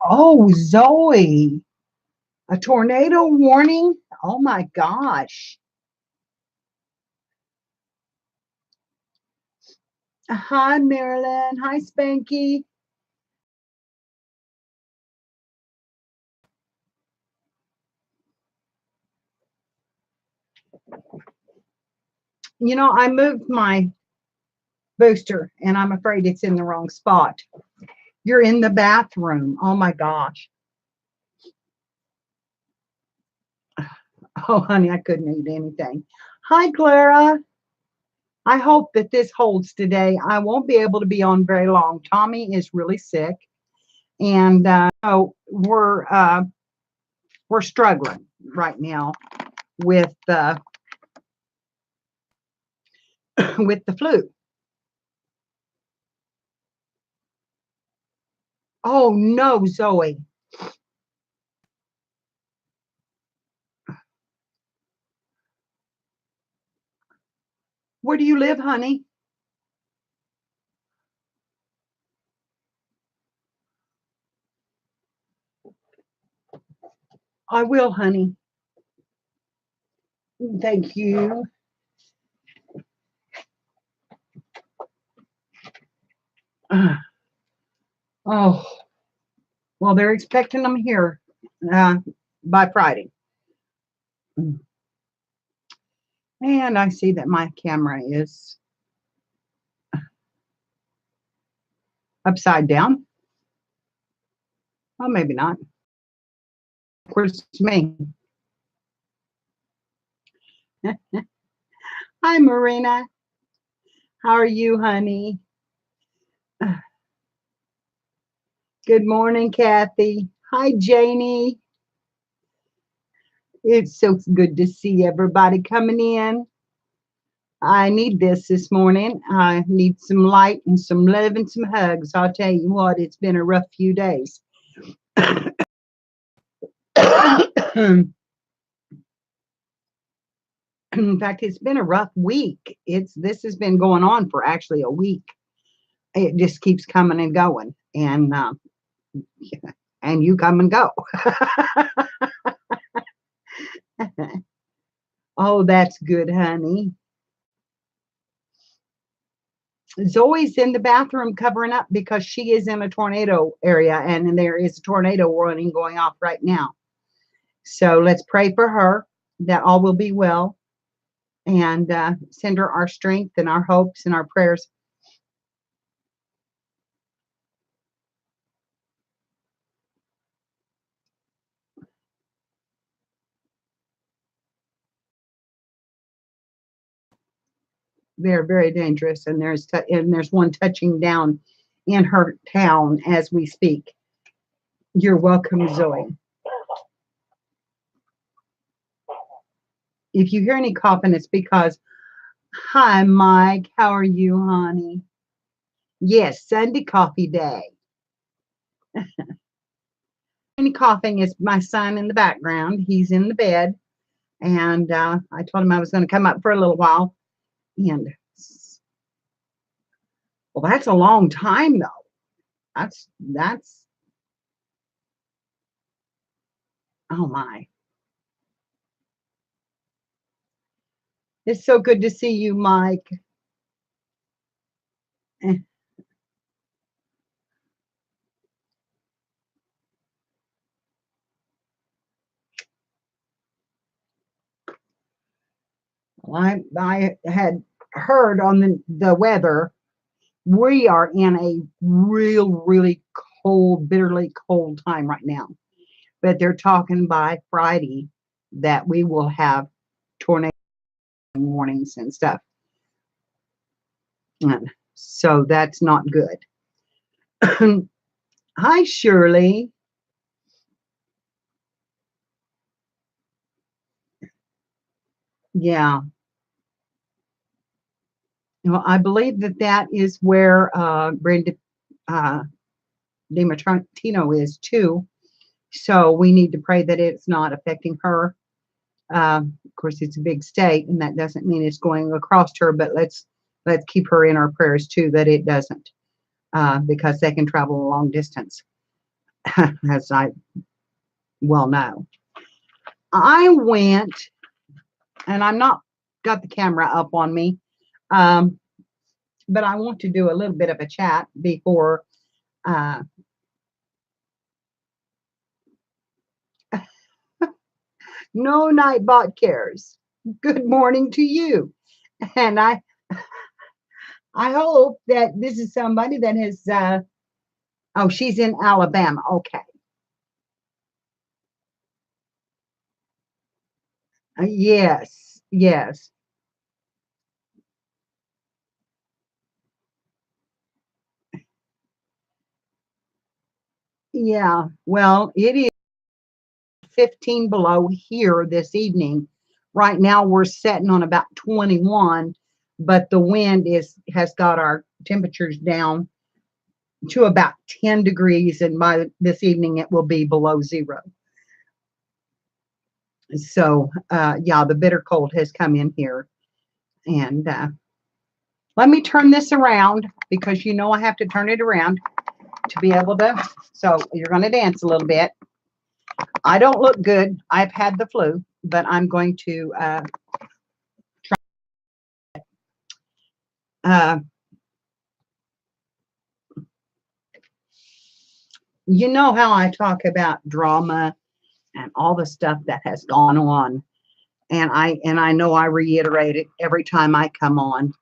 Oh, Zoe, a tornado warning? Oh my gosh. Hi, Marilyn. Hi, Spanky. You know, I moved my booster and I'm afraid it's in the wrong spot. You're in the bathroom. Oh my gosh. Oh, honey, I couldn't eat anything. Hi, Clara. I hope that this holds today. I won't be able to be on very long. Tommy is really sick, and so we're struggling right now with with the flu. Oh no, Zoe. Where do you live, honey? I will, honey. Thank you. Oh, well, they're expecting them here uh, by Friday. And I see that my camera is upside down. Well, maybe not. Of course, it's me. Hi, Marina. How are you, honey? Good morning, Kathy. Hi, Janie. It's so good to see everybody coming in. I need this morning. I need some light and some love and some hugs. I'll tell you what, it's been a rough few days. In fact, it's been a rough week. This has been going on for actually a week. It just keeps coming and going, and you come and go. Oh, that's good, honey. Zoe's in the bathroom covering up because she is in a tornado area and there is a tornado warning going off right now. So let's pray for her that all will be well and send her our strength and our hopes and our prayers. They're very dangerous, and there's one touching down in her town as we speak. You're welcome, Zoe. If you hear any coughing, it's because, hi, Mike. How are you, honey? Yes, Sunday coffee day. Any coughing is my son in the background. He's in the bed, and I told him I was going to come up for a little while. And well, that's a long time, though. That's oh my. It's so good to see you, Mike. Eh, well, I had heard on the weather, we are in a really cold, bitterly cold time right now. But they're talking by Friday that we will have tornado warnings and stuff. And so that's not good. Hi, Shirley. Yeah. Well, I believe that is where Brenda DiMartino is too. So we need to pray that it's not affecting her. Of course, it's a big state, and that doesn't mean it's going across her. But let's keep her in our prayers too, that it doesn't, because they can travel a long distance. as I well know. I went, and I'm not got the camera up on me, um, but I want to do a little bit of a chat before. Uh, no Nightbot cares. Good morning to you, and I hope that this is somebody that has. Oh, she's in Alabama. Okay. Yes. Yes. Yeah. Well, it is 15 below here this evening. Right now we're setting on about 21, but the wind is has got our temperatures down to about 10 degrees, and by this evening it will be below zero. So yeah, the bitter cold has come in here. And let me turn this around because you know I have to turn it around to be able to. So you're going to dance a little bit. I don't look good. I've had the flu, but I'm going to uh, you know how I talk about drama and all the stuff that has gone on. And I know I reiterate it every time I come on.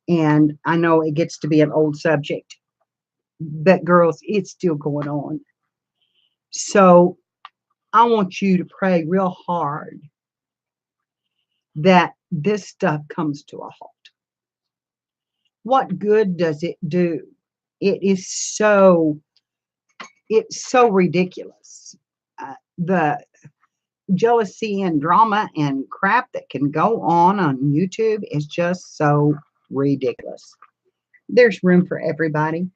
And I know it gets to be an old subject. But girls, it's still going on. So I want you to pray real hard that this stuff comes to a halt. What good does it do? It is so it's so ridiculous. The jealousy and drama and crap that can go on YouTube is just so ridiculous. There's room for everybody.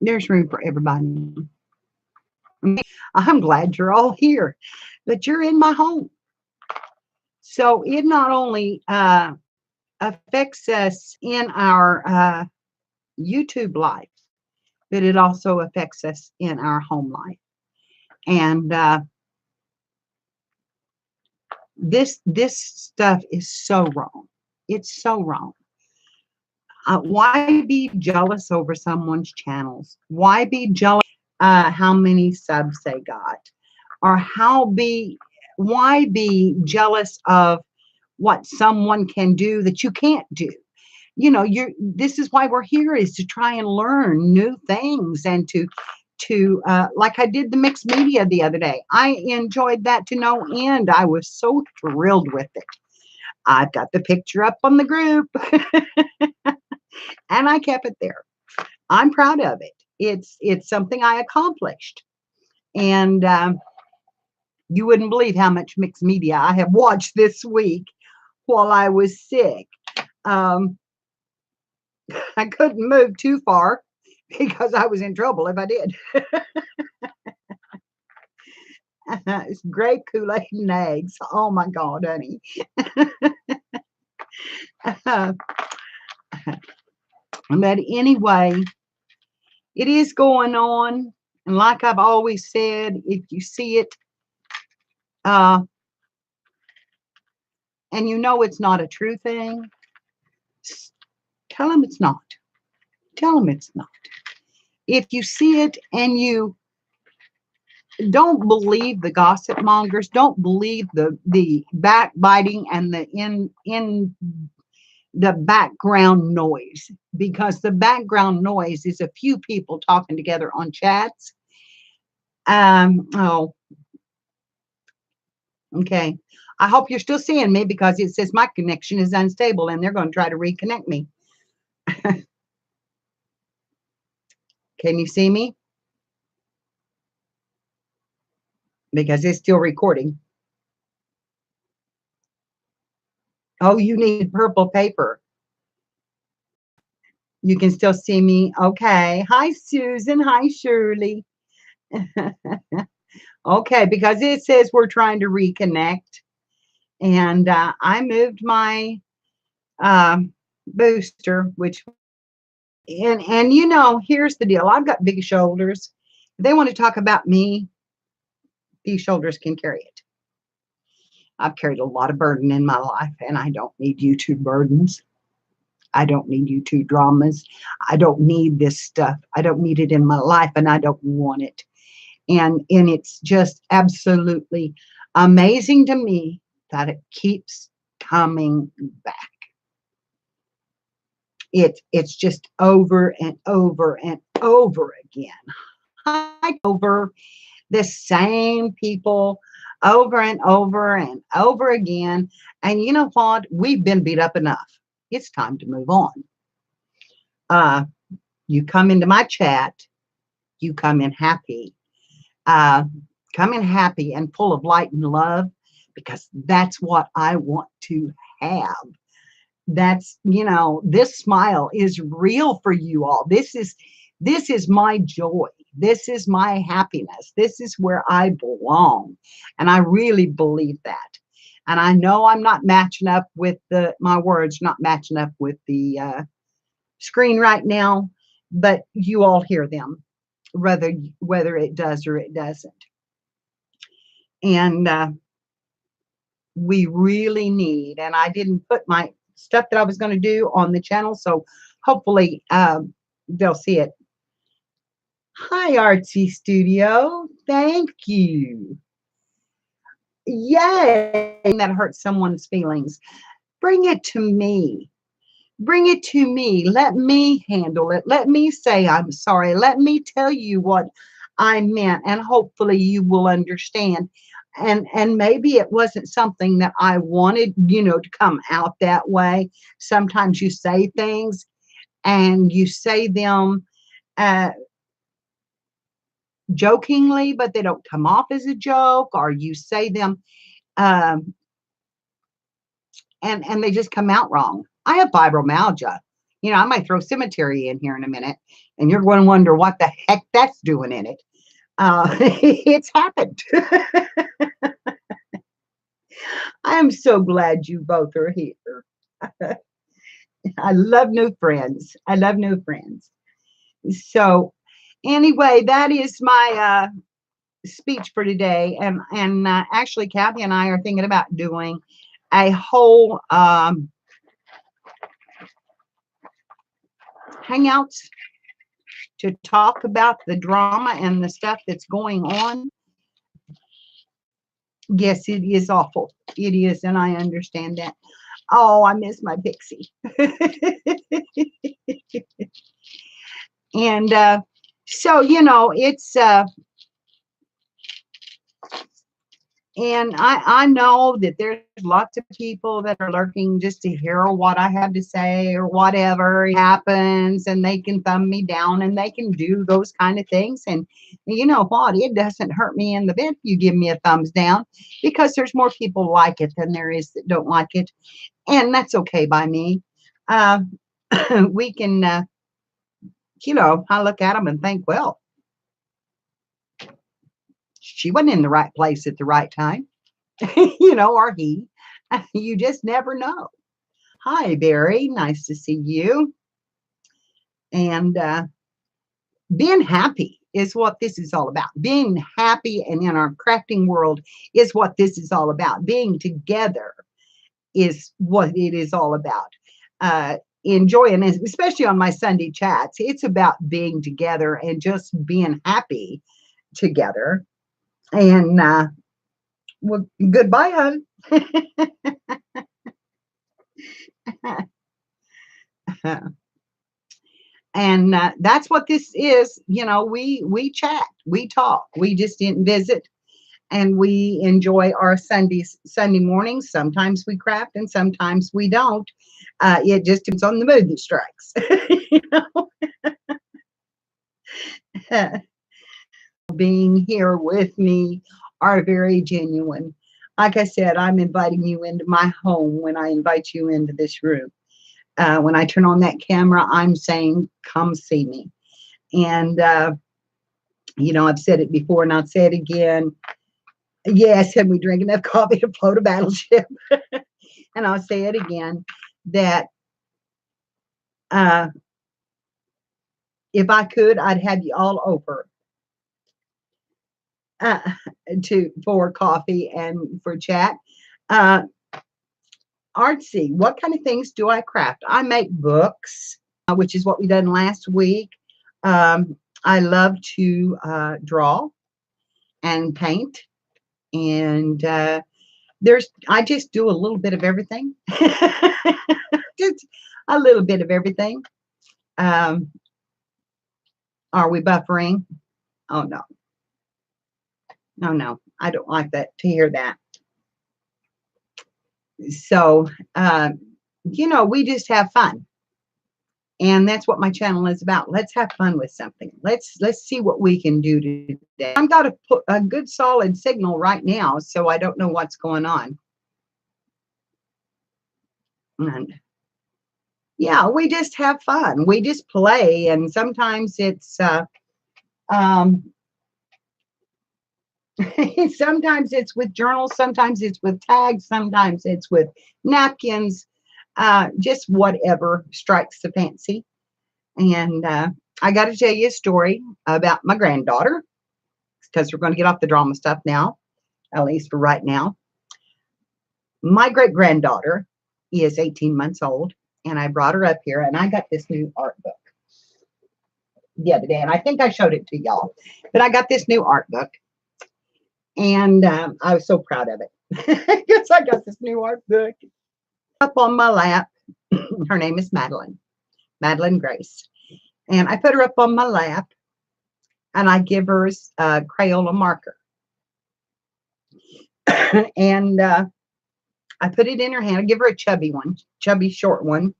There's room for everybody. I'm glad you're all here, that you're in my home. So it not only affects us in our YouTube life, but it also affects us in our home life. And this stuff is so wrong. It's so wrong. Why be jealous over someone's channels? Why be jealous how many subs they got? Or why be jealous of what someone can do that you can't do? You know, this is why we're here, is to try and learn new things and to like I did the mixed media the other day. I enjoyed that to no end. I was so thrilled with it. I've got the picture up on the group and I kept it there. I'm proud of it. It's something I accomplished. And you wouldn't believe how much mixed media I have watched this week while I was sick. Um, I couldn't move too far because I was in trouble if I did. It's grape Kool-Aid and eggs. Oh my God, honey. But anyway, it is going on. And like I've always said, if you see it, uh, and you know it's not a true thing, tell them it's not. Tell them it's not. If you see it and you don't believe the gossip mongers, don't believe the backbiting and the in the background noise, because the background noise is a few people talking together on chats. Oh, okay. I hope you're still seeing me because it says my connection is unstable and they're going to try to reconnect me. Can you see me? Because it's still recording. Oh, you need purple paper. You can still see me. Okay. Hi, Susan. Hi, Shirley. Okay, because it says we're trying to reconnect. And I moved my booster, which And you know, here's the deal. I've got big shoulders. If they want to talk about me, these shoulders can carry it. I've carried a lot of burden in my life, and I don't need YouTube burdens. I don't need YouTube dramas. I don't need this stuff. I don't need it in my life, and I don't want it. And it's just absolutely amazing to me that it keeps coming back. It's just over and over and over again. I over the same people over and over and over again. And you know what? We've been beat up enough. It's time to move on. Uh, you come into my chat, you come in happy, uh, come in happy and full of light and love, because that's what I want to have. That's, you know, this smile is real for you all. This is my joy. This is my happiness. This is where I belong. And I really believe that. And I know I'm not matching up with my words, not matching up with the screen right now, but you all hear them, whether it does or it doesn't. And we really need, and I didn't put my stuff that I was going to do on the channel, so hopefully they'll see it. Hi, Artsy Studio. Thank you. Yay. That hurts someone's feelings. Bring it to me. Bring it to me. Let me handle it. Let me say I'm sorry. Let me tell you what I meant, and hopefully you will understand. And maybe it wasn't something that I wanted, you know, to come out that way. Sometimes you say things and you say them jokingly, but they don't come off as a joke, or you say them um, and they just come out wrong. I have fibromyalgia. You know, I might throw cemetery in here in a minute, and you're going to wonder what the heck that's doing in it. It's happened. I am so glad you both are here. I love new friends. I love new friends. So anyway, that is my speech for today. And actually, Kathy and I are thinking about doing a whole hangouts to talk about the drama and the stuff that's going on. Yes, it is awful. It is, and I understand that. Oh, I miss my Pixie. And so, you know, it's and I know that there's lots of people that are lurking just to hear what I have to say or whatever happens, and they can thumb me down and they can do those kind of things. And you know what? It doesn't hurt me in the bit if you give me a thumbs down, because there's more people like it than there is that don't like it. And that's okay by me. Uh, we can, you know, I look at them and think, well, she wasn't in the right place at the right time. You know, or he. You just never know. Hi, Barry. Nice to see you. And being happy is what this is all about. Being happy and in our crafting world is what this is all about. Being together is what it is all about. Enjoying, especially on my Sunday chats, it's about being together and just being happy together. And well, goodbye, hon. And that's what this is. You know, we chat, we talk, we just didn't visit, and we enjoy our Sunday mornings. Sometimes we craft and sometimes we don't. It just depends on the mood that strikes. You know? Being here with me are very genuine. Like I said, I'm inviting you into my home when I invite you into this room. When I turn on that camera, I'm saying, come see me. And, you know, I've said it before and I'll say it again. Yes, and we drink enough coffee to float a battleship. And I'll say it again, that if I could, I'd have you all over uh, for coffee and for chat. Uh, Artsy, what kind of things do I craft? I make books, which is what we done last week. I love to draw and paint, and I just do a little bit of everything. Just a little bit of everything. Um, are we buffering? Oh no, no, I don't like that to hear that. So, we just have fun. And that's what my channel is about. Let's have fun with something. Let's see what we can do today. I've got a good solid signal right now, so I don't know what's going on. And yeah, we just have fun. We just play, and sometimes it's sometimes it's with journals, sometimes it's with tags, sometimes it's with napkins, just whatever strikes the fancy. And I got to tell you a story about my granddaughter, because we're going to get off the drama stuff now, at least for right now. My great-granddaughter is 18 months old, and I brought her up here, and I got this new art book the other day, and I think I showed it to y'all. But I got this new art book, and I was so proud of it because I got this new art book up on my lap. Her name is Madeline Grace. And I put her up on my lap, and I give her a Crayola marker. And I put it in her hand. I give her a chubby short one.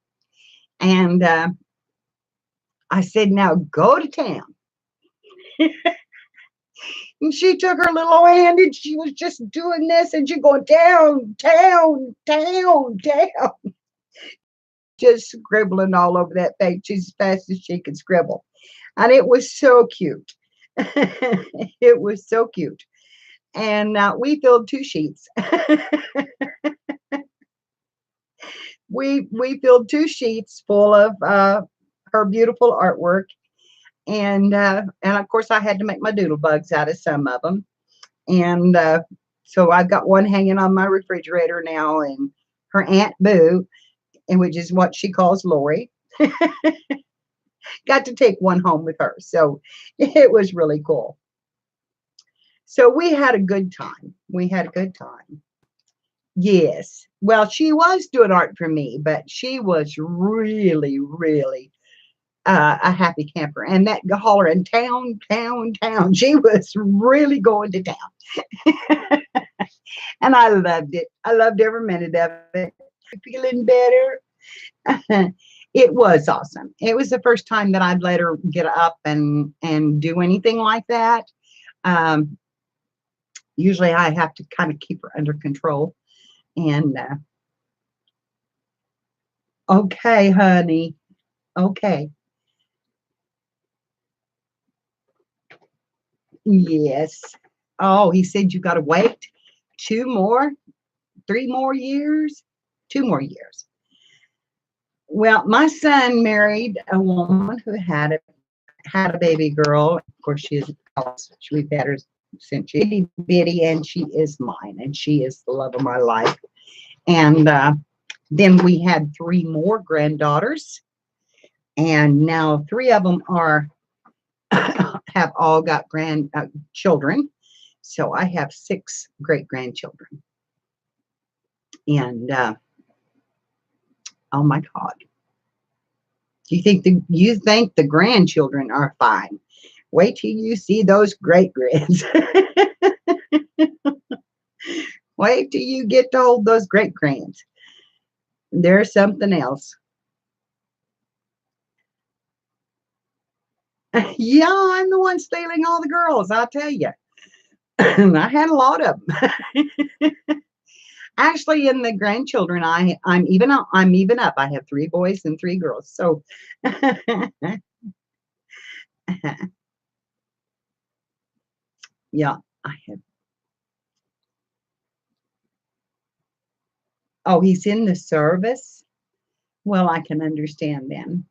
And I said, now go to town. And she took her little old hand and she was just doing this, and she going down, just scribbling all over that page as fast as she could scribble. And it was so cute. It was so cute. And we filled 2 sheets. We filled 2 sheets full of her beautiful artwork. And of course, I had to make my doodle bugs out of some of them. And so I've got one hanging on my refrigerator now, and her Aunt Boo, and which is what she calls Lori, got to take one home with her. So it was really cool. So we had a good time. Yes. Well, she was doing art for me, but she was really, really a happy camper. And that hollering town. She was really going to town. And I loved it. I loved every minute of it. Feeling better. It was awesome. It was the first time that I'd let her get up and do anything like that. Usually I have to kind of keep her under control. And okay, honey. Okay. Yes. Oh, he said you got to wait 3 more years, 2 more years. Well, my son married a woman who had a baby girl. Of course, we've had her since she's itty bitty, and she is mine, and she is the love of my life. And then we had 3 more granddaughters, and now 3 of them have all got grandchildren. So I have 6 great grandchildren. And oh my God. You think the grandchildren are fine? Wait till you see those great grands. Wait till you get to hold those great grands. There's something else. Yeah, I'm the one stealing all the girls, I'll tell you. I had a lot of them. Actually, in the grandchildren, I'm even up. I have 3 boys and 3 girls. So yeah, I have. Oh, he's in the service. Well, I can understand then.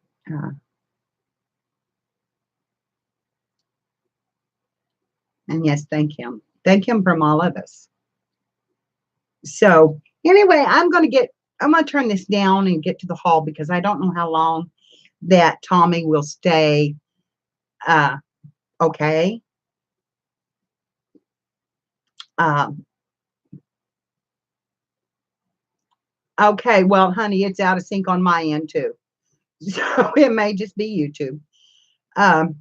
And yes, thank him. Thank him from all of us. So anyway, I'm going to turn this down and get to the hall because I don't know how long that Tommy will stay. Uh, okay. Um, okay. Well, honey, it's out of sync on my end too. So it may just be YouTube. Um,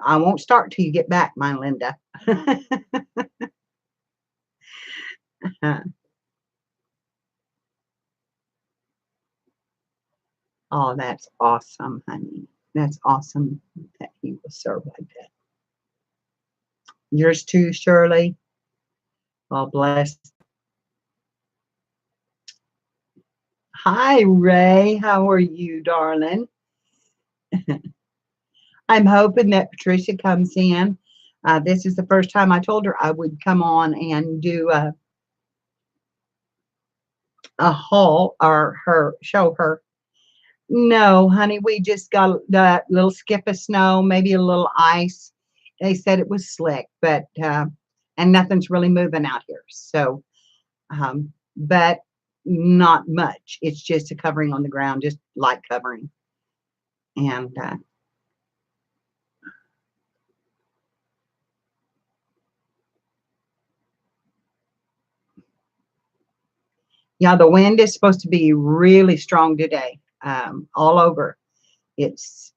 I won't start till you get back, my Linda. Oh, that's awesome, honey. That's awesome that he will serve like that. Yours too, Shirley. Oh, bless. Hi, Ray. How are you, darling? I'm hoping that Patricia comes in. This is the first time I told her I would come on and do a haul or show her. No, honey, we just got that little skip of snow, maybe a little ice. They said it was slick, but and nothing's really moving out here. So, but not much. It's just a covering on the ground, just light covering. And yeah, the wind is supposed to be really strong today, all over. It's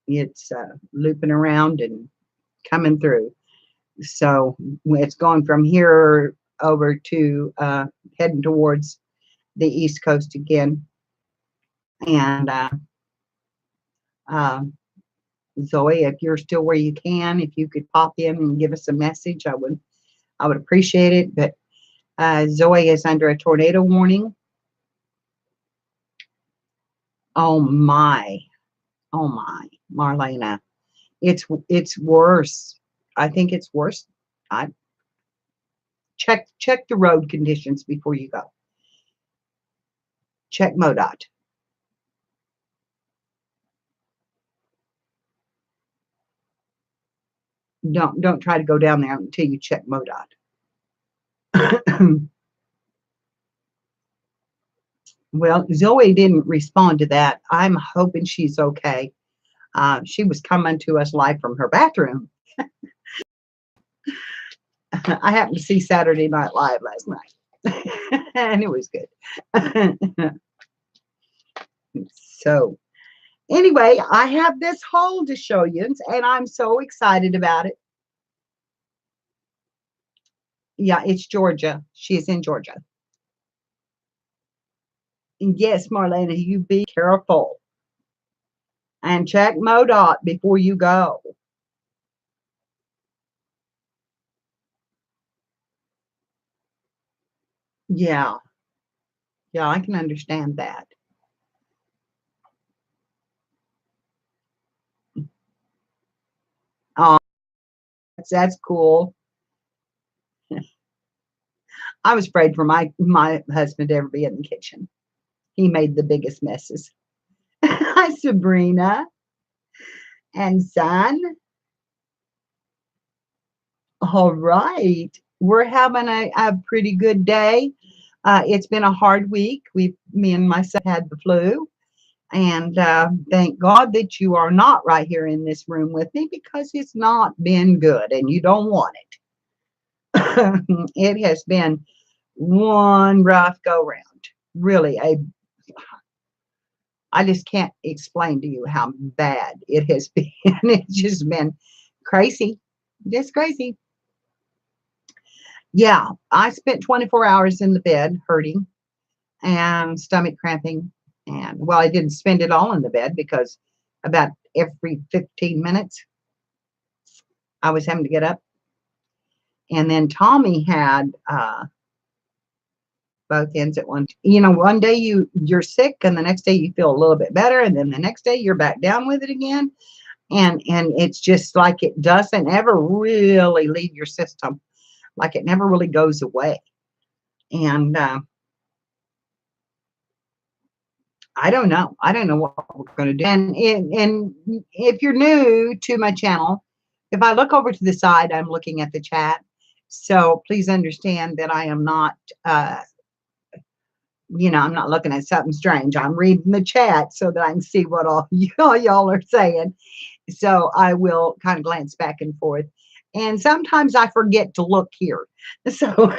looping around and coming through. So it's going from here over to heading towards the East Coast again. And uh, Zoe, if you're still where you can, if you could pop in and give us a message, I would appreciate it. But Zoe is under a tornado warning. Oh my, oh my, Marlena, it's worse. I think it's worse. I check the road conditions before you go. Check MoDOT. Don't try to go down there until you check MoDOT. Well, Zoe didn't respond to that. I'm hoping she's okay. She was coming to us live from her bathroom. I happened to see Saturday Night Live last night, and it was good. So, anyway, I have this haul to show you, and I'm so excited about it. Yeah, it's Georgia. She's in Georgia. And yes, Marlena, you be careful and check MoDOT before you go. Yeah, yeah, I can understand that. Oh, that's cool. I was afraid for my husband to ever be in the kitchen. He made the biggest messes. Hi, Sabrina and son. All right, we're having a pretty good day. It's been a hard week. Me and my son had the flu, and thank God that you are not right here in this room with me because it's not been good, and you don't want it. It has been one rough go round. Really, I just can't explain to you how bad it has been. It's just been crazy, just crazy. Yeah, I spent 24 hours in the bed hurting and stomach cramping. And well, I didn't spend it all in the bed because about every 15 minutes I was having to get up. And then Tommy had both ends at one. You know, one day you're sick, and the next day you feel a little bit better, and then the next day you're back down with it again. And it's just like it doesn't ever really leave your system, like it never really goes away. And I don't know what we're going to do. And if you're new to my channel, If I look over to the side, I'm looking at the chat. So please understand that I am not, I'm not looking at something strange. I'm reading the chat so that I can see what all y'all are saying. So I will kind of glance back and forth. And sometimes I forget to look here. So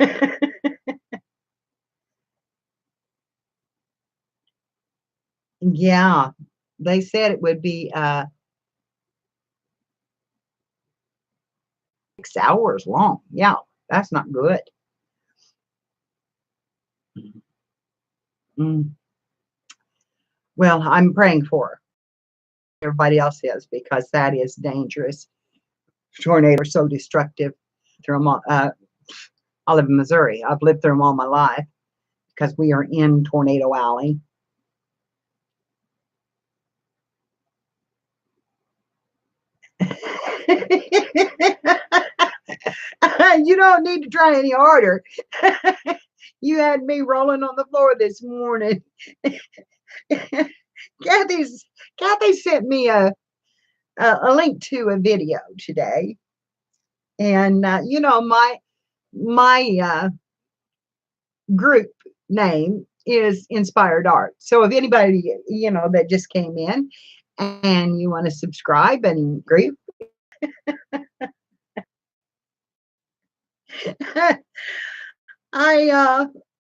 yeah, they said it would be 6 hours long. Yeah, that's not good. Mm. Well, I'm praying for her. Everybody else is, because that is dangerous. Tornadoes are so destructive. Through them all, I live in Missouri. I've lived through them all my life because we are in Tornado Alley. You don't need to try any harder. You had me rolling on the floor this morning. Kathy sent me a link to a video today, and my group name is Inspired Art. So if anybody that just came in and you want to subscribe and group,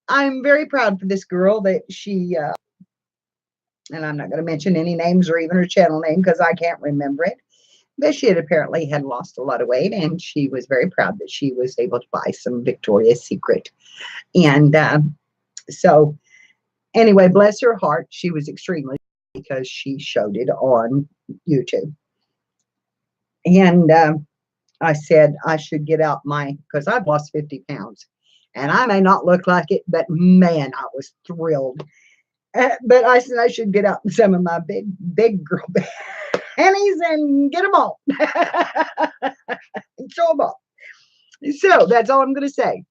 I'm very proud for this girl that she and I'm not going to mention any names or even her channel name because I can't remember it. But she had lost a lot of weight, and she was very proud that she was able to buy some Victoria's Secret. And so anyway, bless her heart, she was extremely, because she showed it on YouTube. And I said I should get out because I've lost 50 pounds. And I may not look like it, but man, I was thrilled. But I said I should get out some of my big girl panties and get them on. And show them off. So that's all I'm going to say.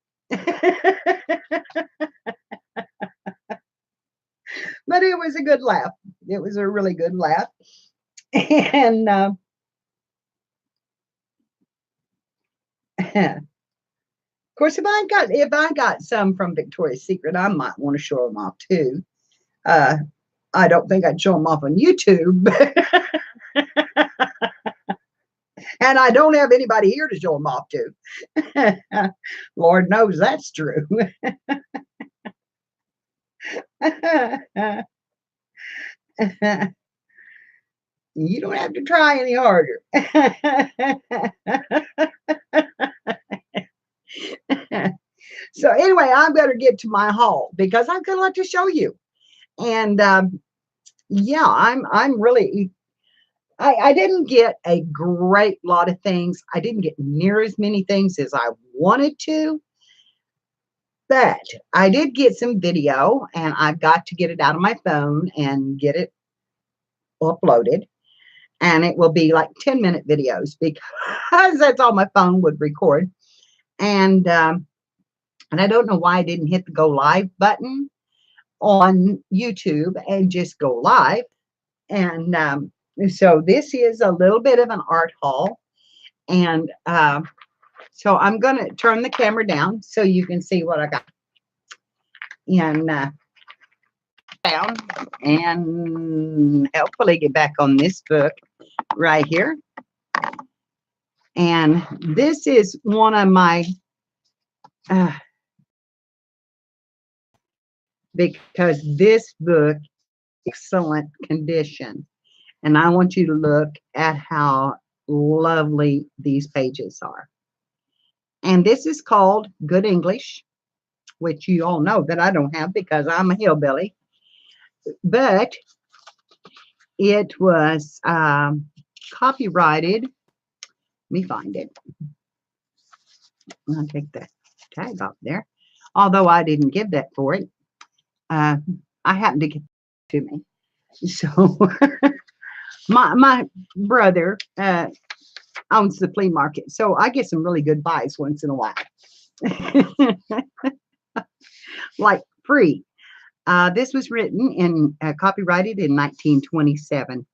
But it was a good laugh. It was a really good laugh. And of course, if I got some from Victoria's Secret, I might want to show them off too. I don't think I'd show them off on YouTube. And I don't have anybody here to show them off to. Lord knows that's true. You don't have to try any harder. So anyway, I better get to my haul because I've got a lot to show you. And yeah, I'm really, I didn't get a great lot of things. I didn't get near as many things as I wanted to, but I did get some video, and I've got to get it out of my phone and get it uploaded. And it will be like 10-minute videos because that's all my phone would record. And I don't know why I didn't hit the go live button on YouTube and just go live. And so this is a little bit of an art haul. And so I'm going to turn the camera down so you can see what I got. And down and hopefully get back on this book right here. And this is one of my because this book is excellent condition, and I want you to look at how lovely these pages are. And this is called Good English, which you all know that I don't have because I'm a hillbilly. But it was copyrighted. Let me find it. I'll take the tag off there. Although I didn't give that for it. I happened to get it to me. So my brother owns the flea market. So I get some really good buys once in a while. Like free. This was written and copyrighted in 1927.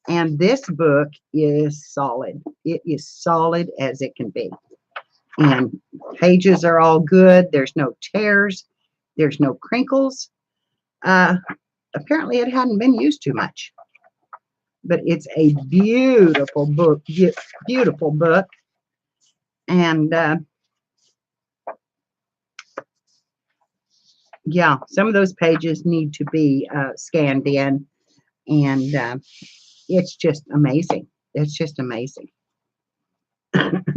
And this book is solid. It is solid as it can be. And pages are all good. There's no tears. There's no crinkles. Apparently it hadn't been used too much. But it's a beautiful book. Beautiful book. And yeah, some of those pages need to be scanned in. And it's just amazing. It's just amazing.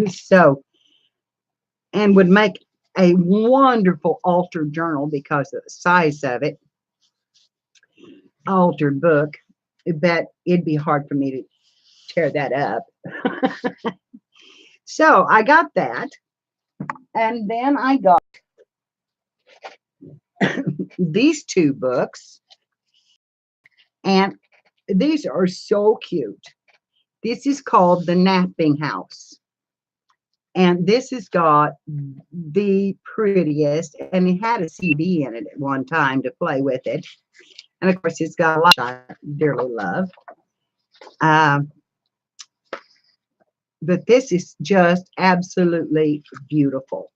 So, and would make a wonderful altered journal because of the size of it. Altered book, but it'd be hard for me to tear that up. So I got that, and then I got these two books, and these are so cute. This is called The Napping House, and this has got the prettiest, and it had a CD in it at one time to play with it. And of course, it's got a lot I dearly love. But this is just absolutely beautiful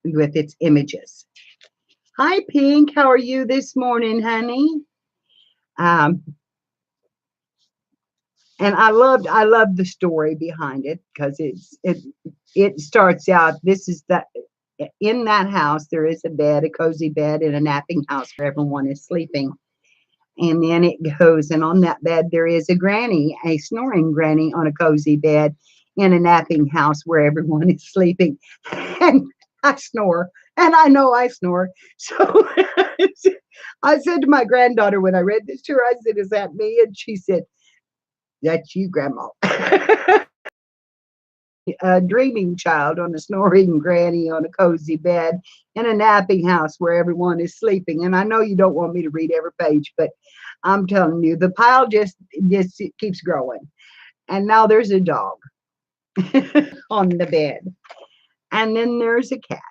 with its images. Hi, Pink. How are you this morning, honey? And I loved the story behind it because it starts out. This is that in that house there is a bed, a cozy bed, in a napping house where everyone is sleeping. And then it goes, and on that bed there is a granny, a snoring granny on a cozy bed in a napping house where everyone is sleeping. And I snore, and I know I snore. So I said to my granddaughter when I read this to her, I said, "Is that me?" And she said, "That's you, Grandma." A dreaming child on a snoring granny on a cozy bed in a napping house where everyone is sleeping. And I know you don't want me to read every page, but I'm telling you, the pile just keeps growing. And now there's a dog on the bed. And then there's a cat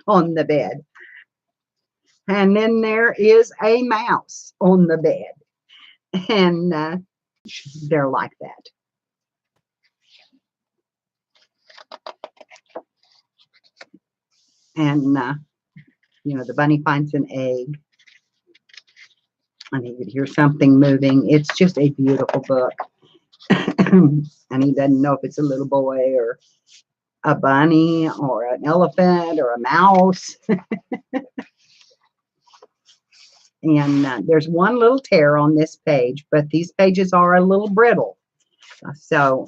on the bed. And then there is a mouse on the bed. And they're like that. And, the bunny finds an egg. And he could hear something moving. It's just a beautiful book. And he doesn't know if it's a little boy or a bunny or an elephant or a mouse. And there's one little tear on this page, but these pages are a little brittle. So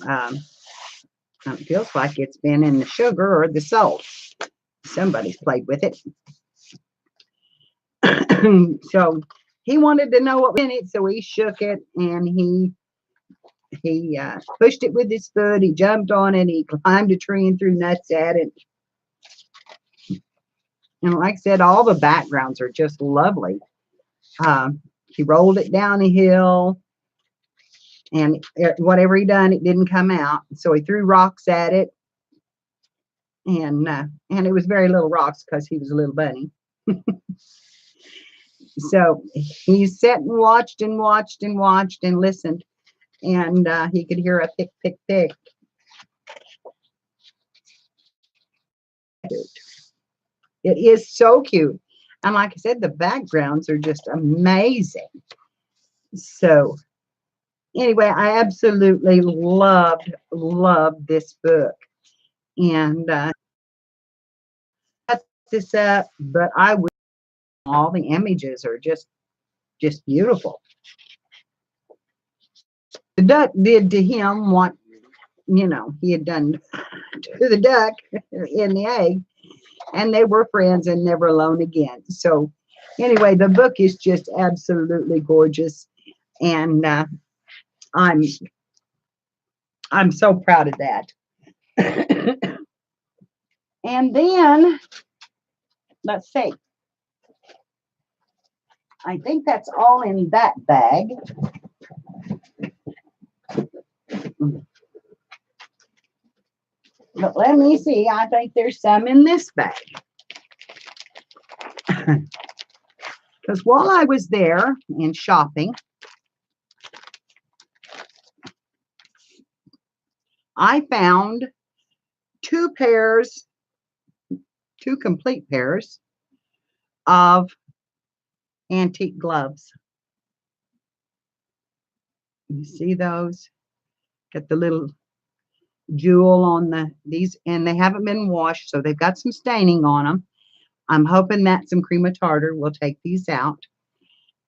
it feels like it's been in the sugar or the salt. Somebody's played with it. So he wanted to know what was in it, so he shook it, and he pushed it with his foot. He jumped on it. He climbed a tree and threw nuts at it. And like I said, all the backgrounds are just lovely. He rolled it down a hill, and whatever he done, it didn't come out. So he threw rocks at it, and it was very little rocks because he was a little bunny. So he sat and watched and watched and watched and listened, and he could hear a pick, pick, pick. It is so cute. And like I said, the backgrounds are just amazing. So anyway, I absolutely loved this book. And cut this up, but I would, all the images are just beautiful. The duck did to him what he had done to the duck in the egg, and they were friends and never alone again. So anyway, the book is just absolutely gorgeous, and I'm so proud of that. And then let's see. I think that's all in that bag. But let me see. I think there's some in this bag. Because while I was there in shopping, I found two pairs, two complete pairs of antique gloves. You see those? Got the little jewel on these, and they haven't been washed, so they've got some staining on them. I'm hoping that some cream of tartar will take these out.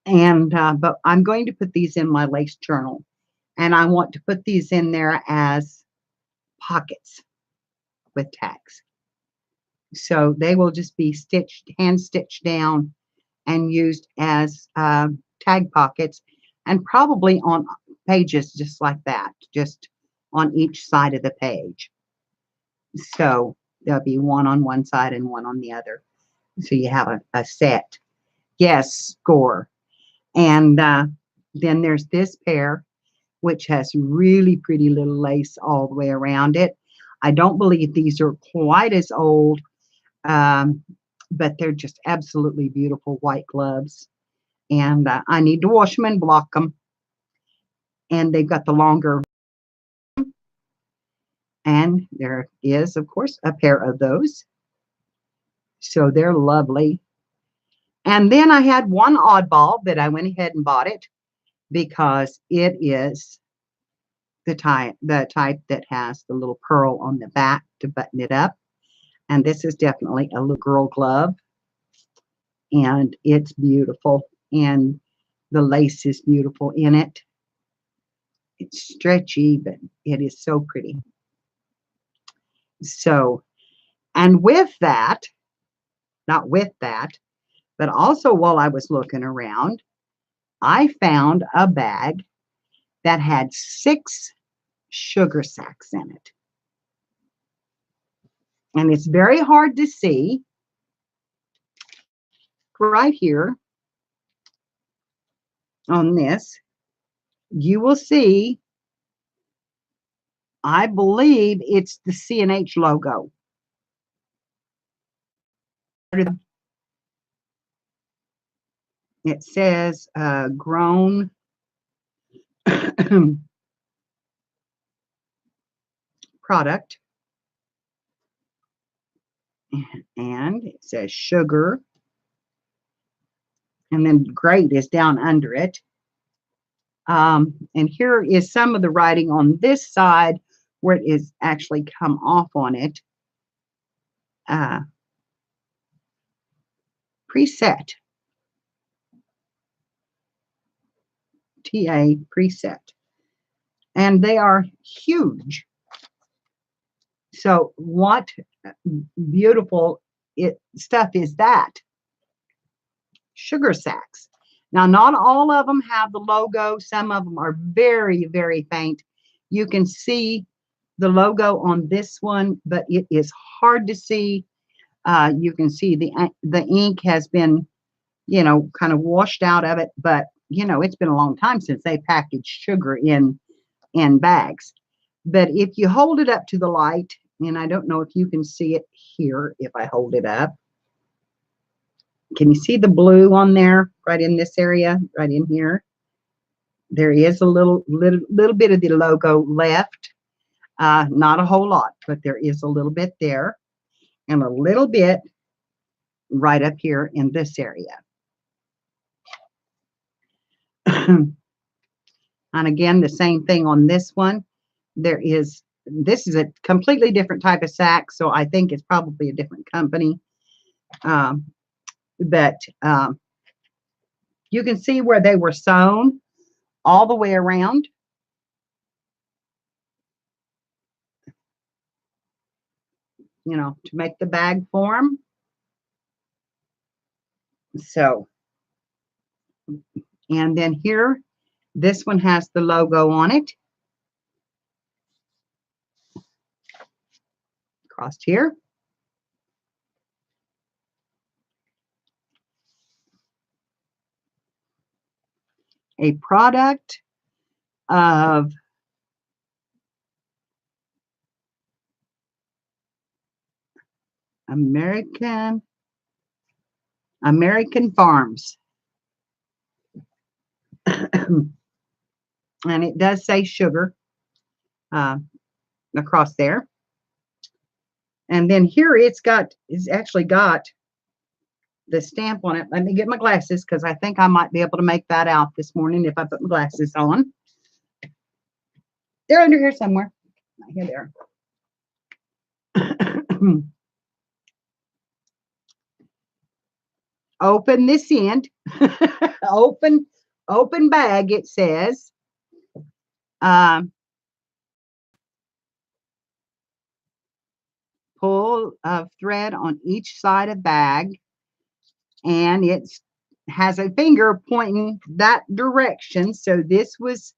And but I'm going to put these in my lace journal, and I want to put these in there as pockets with tags. So they will just be stitched, hand stitched down, and used as tag pockets, and probably on pages just like that, just on each side of the page. So there'll be one on one side and one on the other. So you have a set. Yes, score. And then there's this pair, which has really pretty little lace all the way around it. I don't believe these are quite as old, but they're just absolutely beautiful white gloves. And I need to wash them and block them. And they've got the longer. And there is, of course, a pair of those. So they're lovely. And then I had one oddball that I went ahead and bought it because it is the type that has the little pearl on the back to button it up. And this is definitely a little girl glove. And it's beautiful. And the lace is beautiful in it. It's stretchy, but it is so pretty. So, and with that, not with that, but also while I was looking around, I found a bag that had 6 sugar sacks in it. And it's very hard to see. Right here on this, you will see, I believe it's the C&H logo. It says grown product, and it says sugar, and then great is down under it. And here is some of the writing on this side where it is actually come off on it. Preset. TA preset. And they are huge. So what beautiful stuff is that? Sugar sacks. Now, not all of them have the logo. Some of them are very, very faint. You can see the logo on this one, but it is hard to see. You can see the ink has been, kind of washed out of it, but it's been a long time since they packaged sugar in bags. But if you hold it up to the light, and I don't know if you can see it here if I hold it up. Can you see the blue on there, right in this area, right in here? There is a little bit of the logo left. Not a whole lot, but there is a little bit there, and a little bit right up here in this area. And again, the same thing on this one. This is a completely different type of sack, so I think it's probably a different company. But you can see where they were sewn all the way around. To make the bag form. So, and then here, this one has the logo on it. Across here. A product of American Farms. And it does say sugar across there. And then here it's actually got the stamp on it. Let me get my glasses because I think I might be able to make that out this morning if I put my glasses on. They're under here somewhere. Here they are. Open this end. open bag, it says. Pull of thread on each side of bag, and it has a finger pointing that direction. So this was,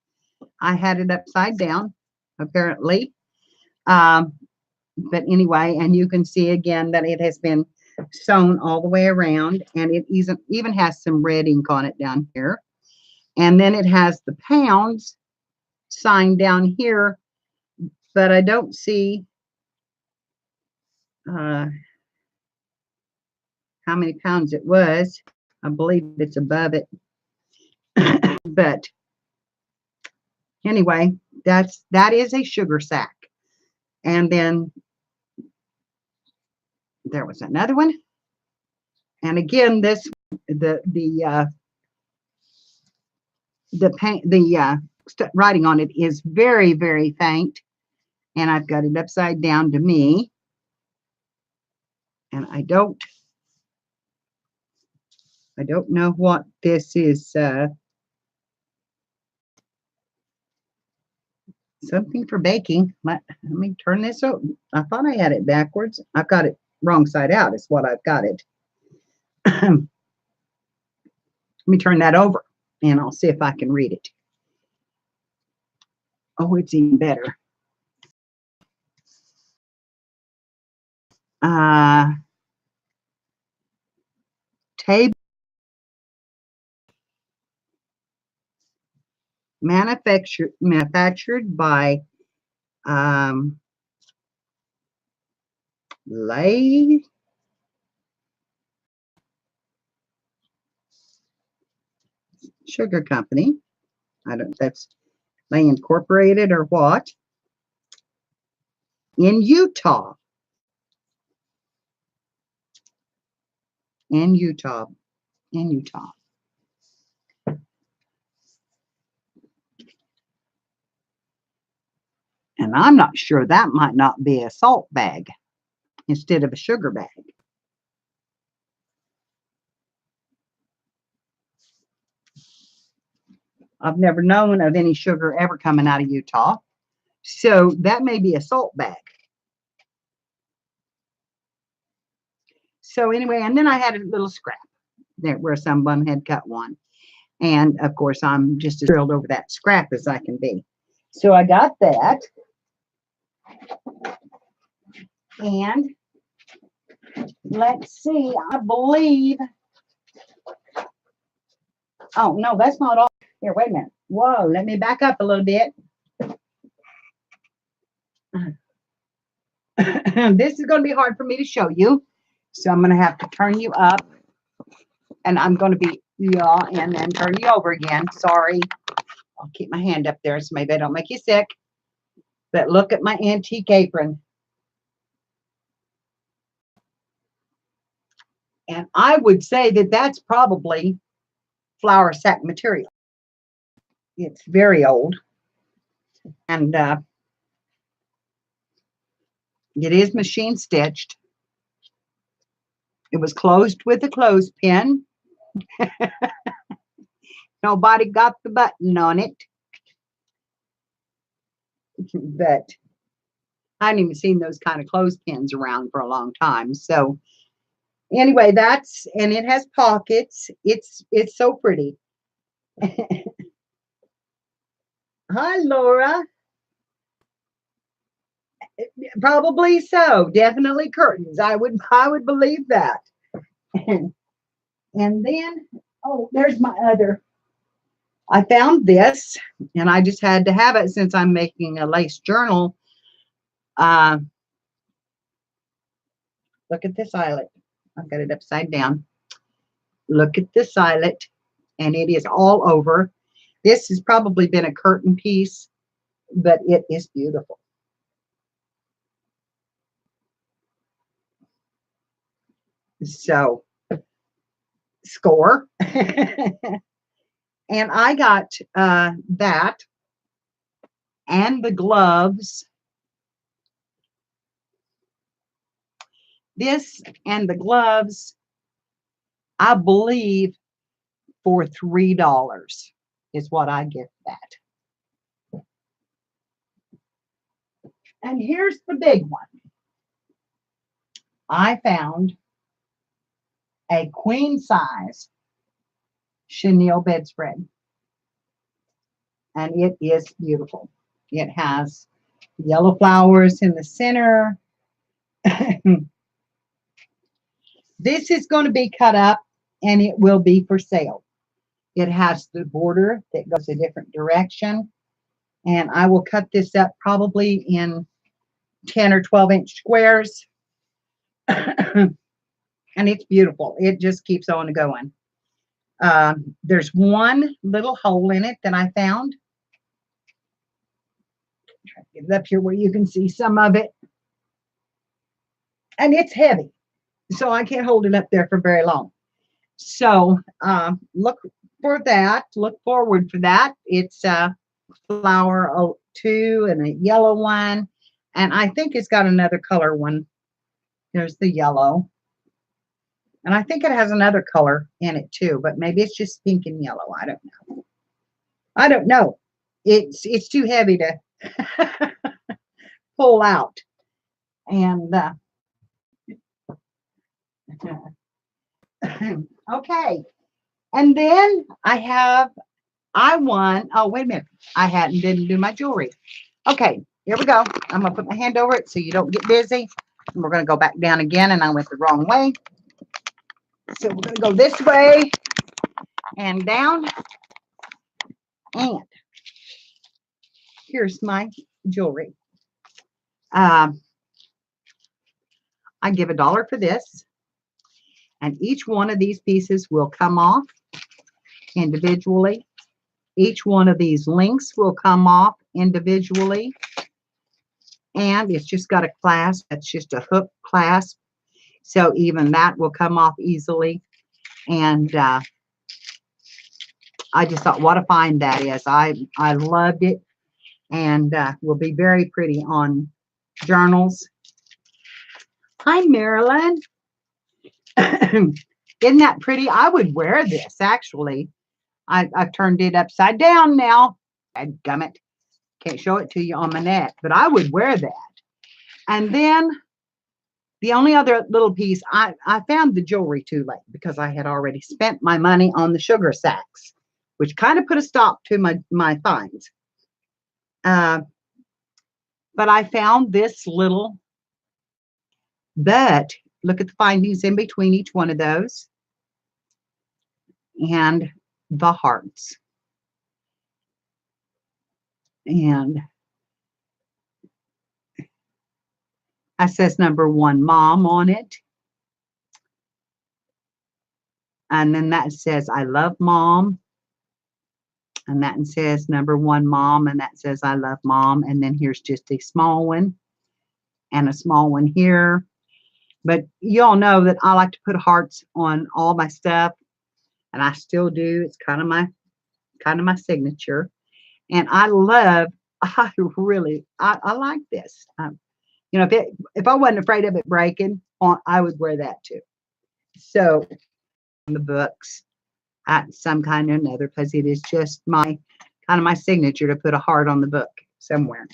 I had it upside down, apparently. But anyway, and you can see again that it has been sewn all the way around, and it even has some red ink on it down here. And then it has the pounds sign down here, but I don't see how many pounds it was. I believe it's above it. But anyway, that is a sugar sack. And then there was another one. And again, this the writing on it is very, very faint. And I've got it upside down to me. And I don't know what this is. Something for baking. Let me turn this over. I thought I had it backwards. I've got it wrong side out is what I've got it. Let me turn that over and I'll see if I can read it. Oh, it's even better. Table manufactured by Lay Sugar Company. I don't know if that's Lay Incorporated or what. In Utah. In Utah. And I'm not sure, that might not be a salt bag instead of a sugar bag. I've never known of any sugar ever coming out of Utah. So that may be a salt bag. So anyway, and then I had a little scrap there where someone had cut one. And of course, I'm just as thrilled over that scrap as I can be. So I got that. And let's see, I believe, oh, no, that's not all. Here, wait a minute. Whoa, let me back up a little bit. This is going to be hard for me to show you. So I'm going to have to turn you up. And I'm going to be, yeah, and then turn you over again. Sorry. I'll keep my hand up there so maybe I don't make you sick. But look at my antique apron. And I would say that that's probably flour sack material. It's very old. And it is machine stitched. It was closed with a clothespin. Nobody got the button on it. But I haven't even seen those kind of clothespins around for a long time. So anyway, and it has pockets. It's so pretty. Hi, Laura. Probably so. Definitely curtains. I would believe that. And then, oh, there's my other. I found this, and I just had to have it since I'm making a lace journal. Look at this eyelet. I've got it upside down. Look at this eyelet, and it is all over. This has probably been a curtain piece, but it is beautiful. So, score. And I got that and the gloves. This and the gloves, I believe, for $3 is what I get that. And here's the big one. I found a queen size chenille bedspread, and it is beautiful. It has yellow flowers in the center. This is going to be cut up and it will be for sale. It has the border that goes a different direction, and I will cut this up probably in 10 or 12-inch squares. And it's beautiful. It just keeps on going. There's one little hole in it that I found. Try to get it up here where you can see some of it. And it's heavy, so I can't hold it up there for very long. So look for that. Look forward for that. It's flower 2 and a yellow one. And I think it's got another color one. There's the yellow. And I think it has another color in it too, but maybe it's just pink and yellow. I don't know. I don't know. It's too heavy to pull out. And okay. And then I won. Oh, wait a minute. Didn't do my jewelry. Okay, here we go. I'm going to put my hand over it so you don't get dizzy. And we're going to go back down again, and I went the wrong way. So we're going to go this way and down. And here's my jewelry. I give $1 for this. And each one of these pieces will come off individually. Each one of these links will come off individually. And it's just got a clasp. That's just a hook clasp. So even that will come off easily. And I just thought, what a find that is. I loved it. And will be very pretty on journals. Hi, Marilyn. Isn't that pretty? I would wear this, actually. I've turned it upside down now. Dadgummit. Can't show it to you on my neck, but I would wear that. And then the only other little piece, I found the jewelry too late because I had already spent my money on the sugar sacks, which kind of put a stop to my finds. But I found this little, but look at the findings in between each one of those. And the hearts. And it says number 1 mom on it. And then that says I love mom. And that says number 1 mom. And that says I love mom. And then here's just a small one and a small one here. But you all know that I like to put hearts on all my stuff. And I still do. It's kind of my signature. And I like this. You know, if I wasn't afraid of it breaking, I would wear that too. So the books at some kind or another, because it is just my signature to put a heart on the book somewhere.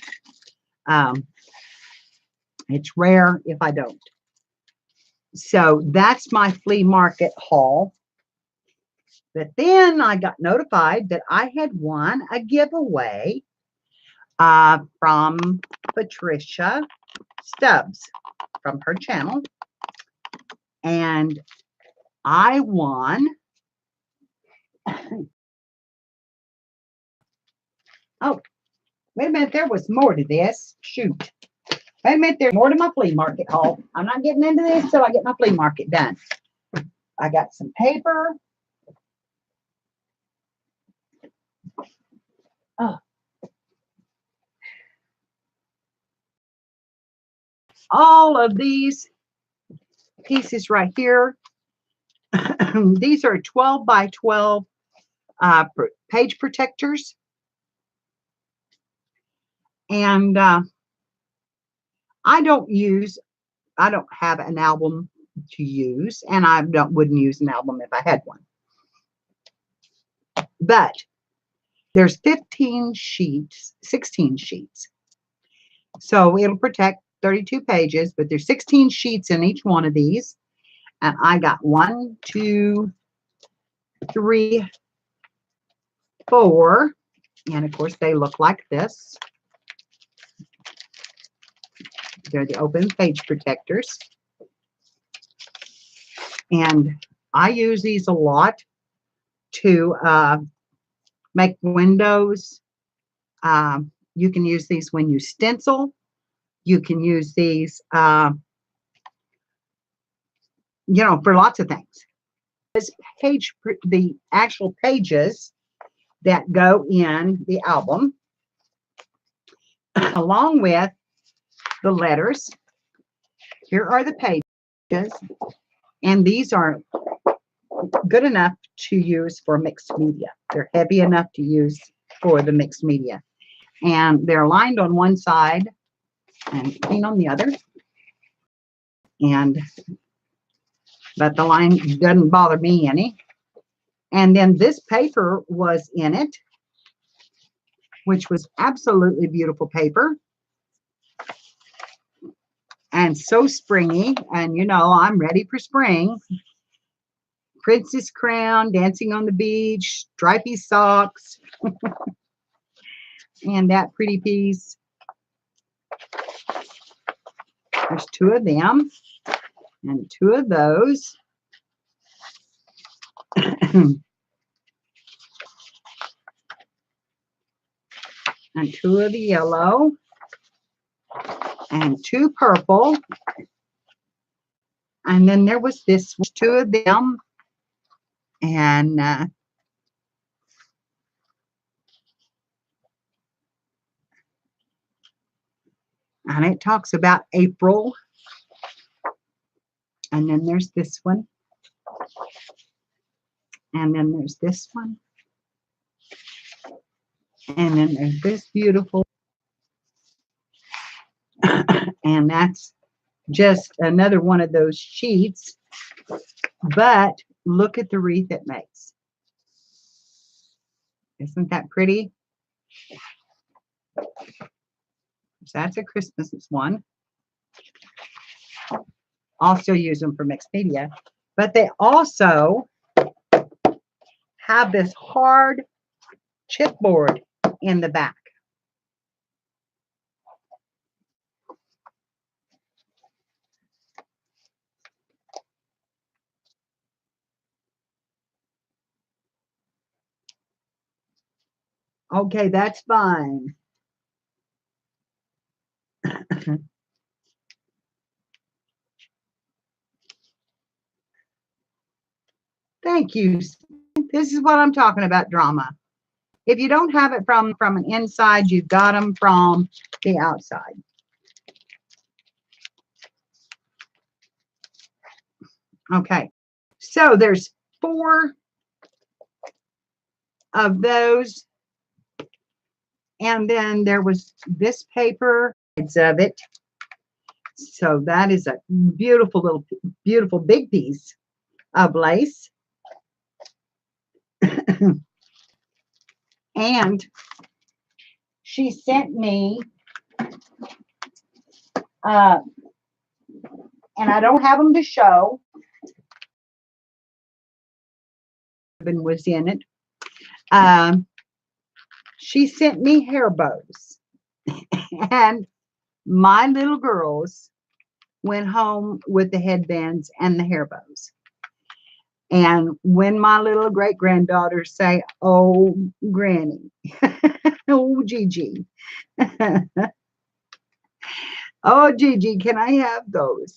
It's rare if I don't. So that's my flea market haul. But then I got notified that I had won a giveaway from Patricia Stubbs from her channel. And I won. Oh, wait a minute. There was more to this. Shoot. Wait a minute. There's more to my flea market haul. I'm not getting into this till I get my flea market done. I got some paper. all of these pieces right here. These are 12 by 12 page protectors. And I don't have an album to use, and I wouldn't use an album if I had one. But there's 15 sheets, 16 sheets. So it'll protect 32 pages, but there's 16 sheets in each one of these. And I got 1, 2, 3, 4. And of course, they look like this. They're the open page protectors. And I use these a lot to make windows. You can use these when you stencil. You can use these, for lots of things. This page, the actual pages that go in the album, along with the letters. Here are the pages, and these are good enough to use for mixed media. They're heavy enough to use for the mixed media, and they're lined on one side and clean on the other. But the line doesn't bother me any. And then this paper was in it, which was absolutely beautiful paper. And so springy. And I'm ready for spring. Princess crown, dancing on the beach, stripy socks. And that pretty piece. There's 2 of them. And 2 of those. And 2 of the yellow. And 2 purple. And then there was 2 of them. And it talks about April. And then there's this one. And then there's this one. And then there's this beautiful. And that's just another one of those sheets. But look at the wreath it makes. Isn't that pretty? So that's a Christmas one. Also use them for mixed media. But they also have this hard chipboard in the back. Okay, that's fine. Thank you. This is what I'm talking about, drama. If you don't have it from an inside, you've got them from the outside. Okay, so there's 4 of those. And then there was this paper of it. So that is a beautiful big piece of lace. And she sent me, and I don't have them to show. Ribbon was in it. She sent me hair bows. And my little girls went home with the headbands and the hair bows. And when my little great-granddaughters say, "Oh, Granny," "Oh, Gigi," "Oh, Gigi, can I have those?"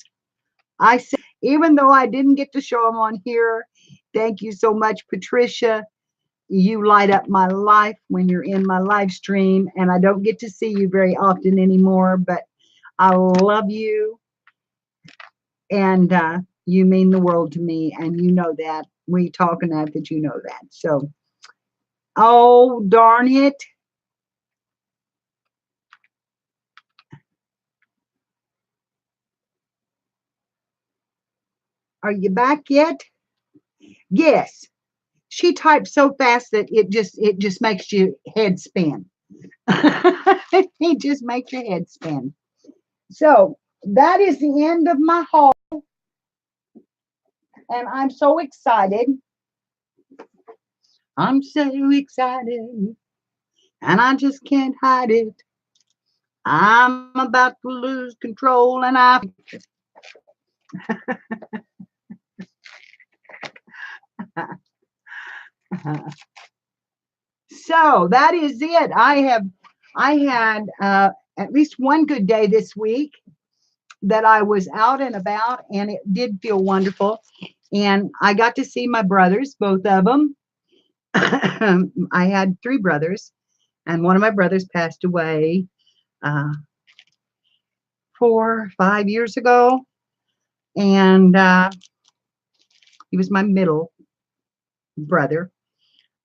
I said, even though I didn't get to show them on here, thank you so much, Patricia. You light up my life when you're in my live stream, and I don't get to see you very often anymore, but I love you. And you mean the world to me, and you know that. We talk enough that you know that. So, oh, darn it. Are you back yet? Yes. She types so fast that it just makes your head spin. It just makes your head spin. So that is the end of my haul, and I'm so excited. I'm so excited, and I just can't hide it. I'm about to lose control, and I. So that is it. I had at least one good day this week that I was out and about, and it did feel wonderful. And I got to see my brothers, both of them. I had three brothers, and one of my brothers passed away uh, 4 or 5 years ago, and he was my middle brother.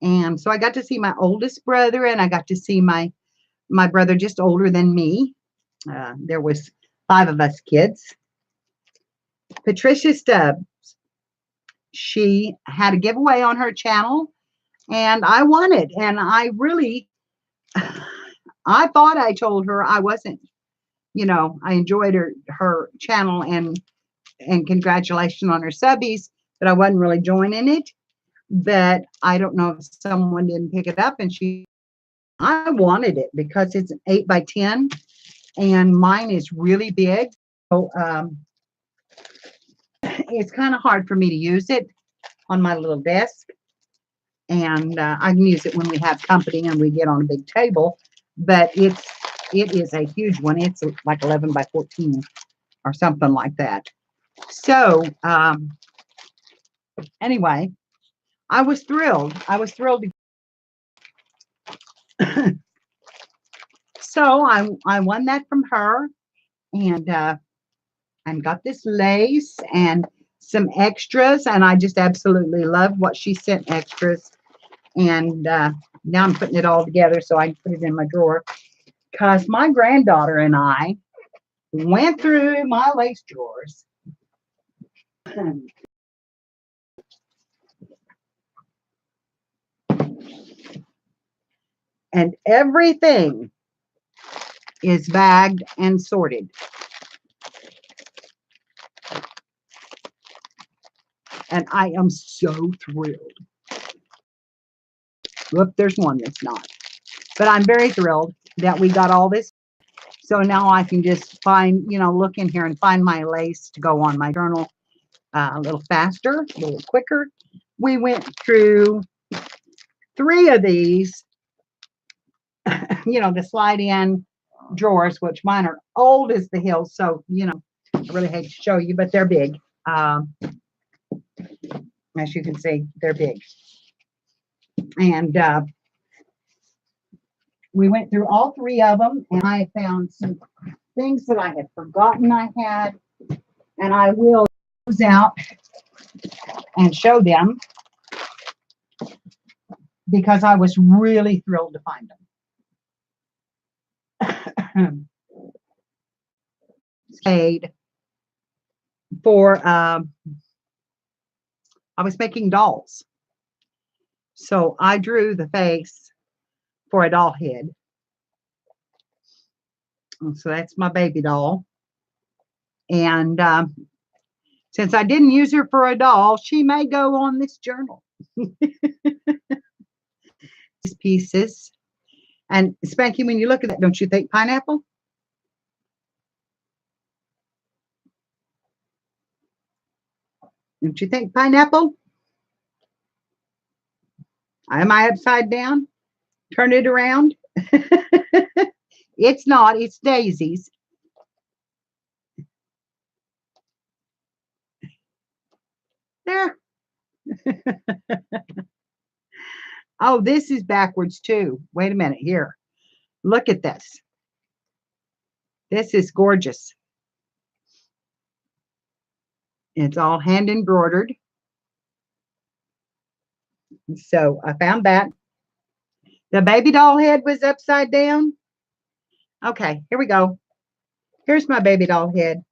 And so I got to see my oldest brother, and I got to see my brother just older than me. There was five of us kids. Patricia Stubbs, she had a giveaway on her channel, and I won it. And I really, I thought I told her I wasn't. I enjoyed her channel, and congratulations on her subbies, but I wasn't really joining it. But I don't know if someone didn't pick it up, and I wanted it because it's an 8x10, and mine is really big. So it's kind of hard for me to use it on my little desk, and I can use it when we have company and we get on a big table. But it is a huge one. It's like 11x14 or something like that. So anyway, I was thrilled. I was thrilled. So I won that from her, and got this lace and some extras, and I just absolutely love what she sent extras. And now I'm putting it all together so I can put it in my drawer, because my granddaughter and I went through my lace drawers. And everything is bagged and sorted. And I am so thrilled. Whoop, there's one that's not. But I'm very thrilled that we got all this. So now I can just look in here and find my lace to go on my journal a little faster, a little quicker. We went through 3 of these, the slide in drawers, which mine are old as the hills. So, I really hate to show you, but they're big. As you can see, they're big. And we went through all 3 of them, and I found some things that I had forgotten I had, and I will those out and show them, because I was really thrilled to find them. Made for I was making dolls, so I drew the face for a doll head. So that's my baby doll, and since I didn't use her for a doll, she may go on this journal. These pieces. And Spanky, when you look at that, don't you think pineapple? Don't you think pineapple? Am I upside down? Turn it around. It's not. It's daisies. There. Oh, this is backwards too. Wait a minute here. Look at this. This is gorgeous. It's all hand embroidered. So I found that. The baby doll head was upside down. Okay, here we go. Here's my baby doll head.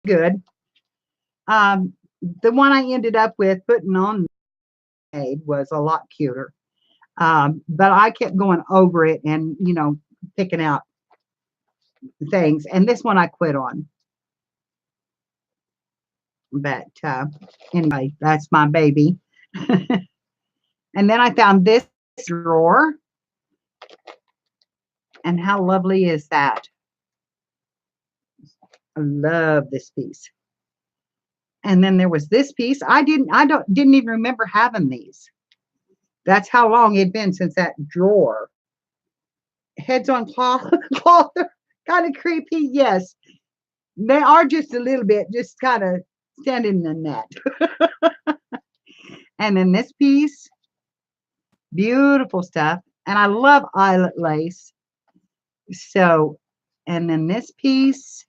Good. The one I ended up with putting on was a lot cuter. But I kept going over it and, picking out things. And this one I quit on. But anyway, that's my baby. And then I found this drawer. And how lovely is that? I love this piece. And then there was this piece. I didn't even remember having these. That's how long it'd been since that drawer. Heads on cloth, kind of creepy. Yes, they are just a little bit, just kind of standing in the net. And then this piece, beautiful stuff. And I love eyelet lace. So, and then this piece.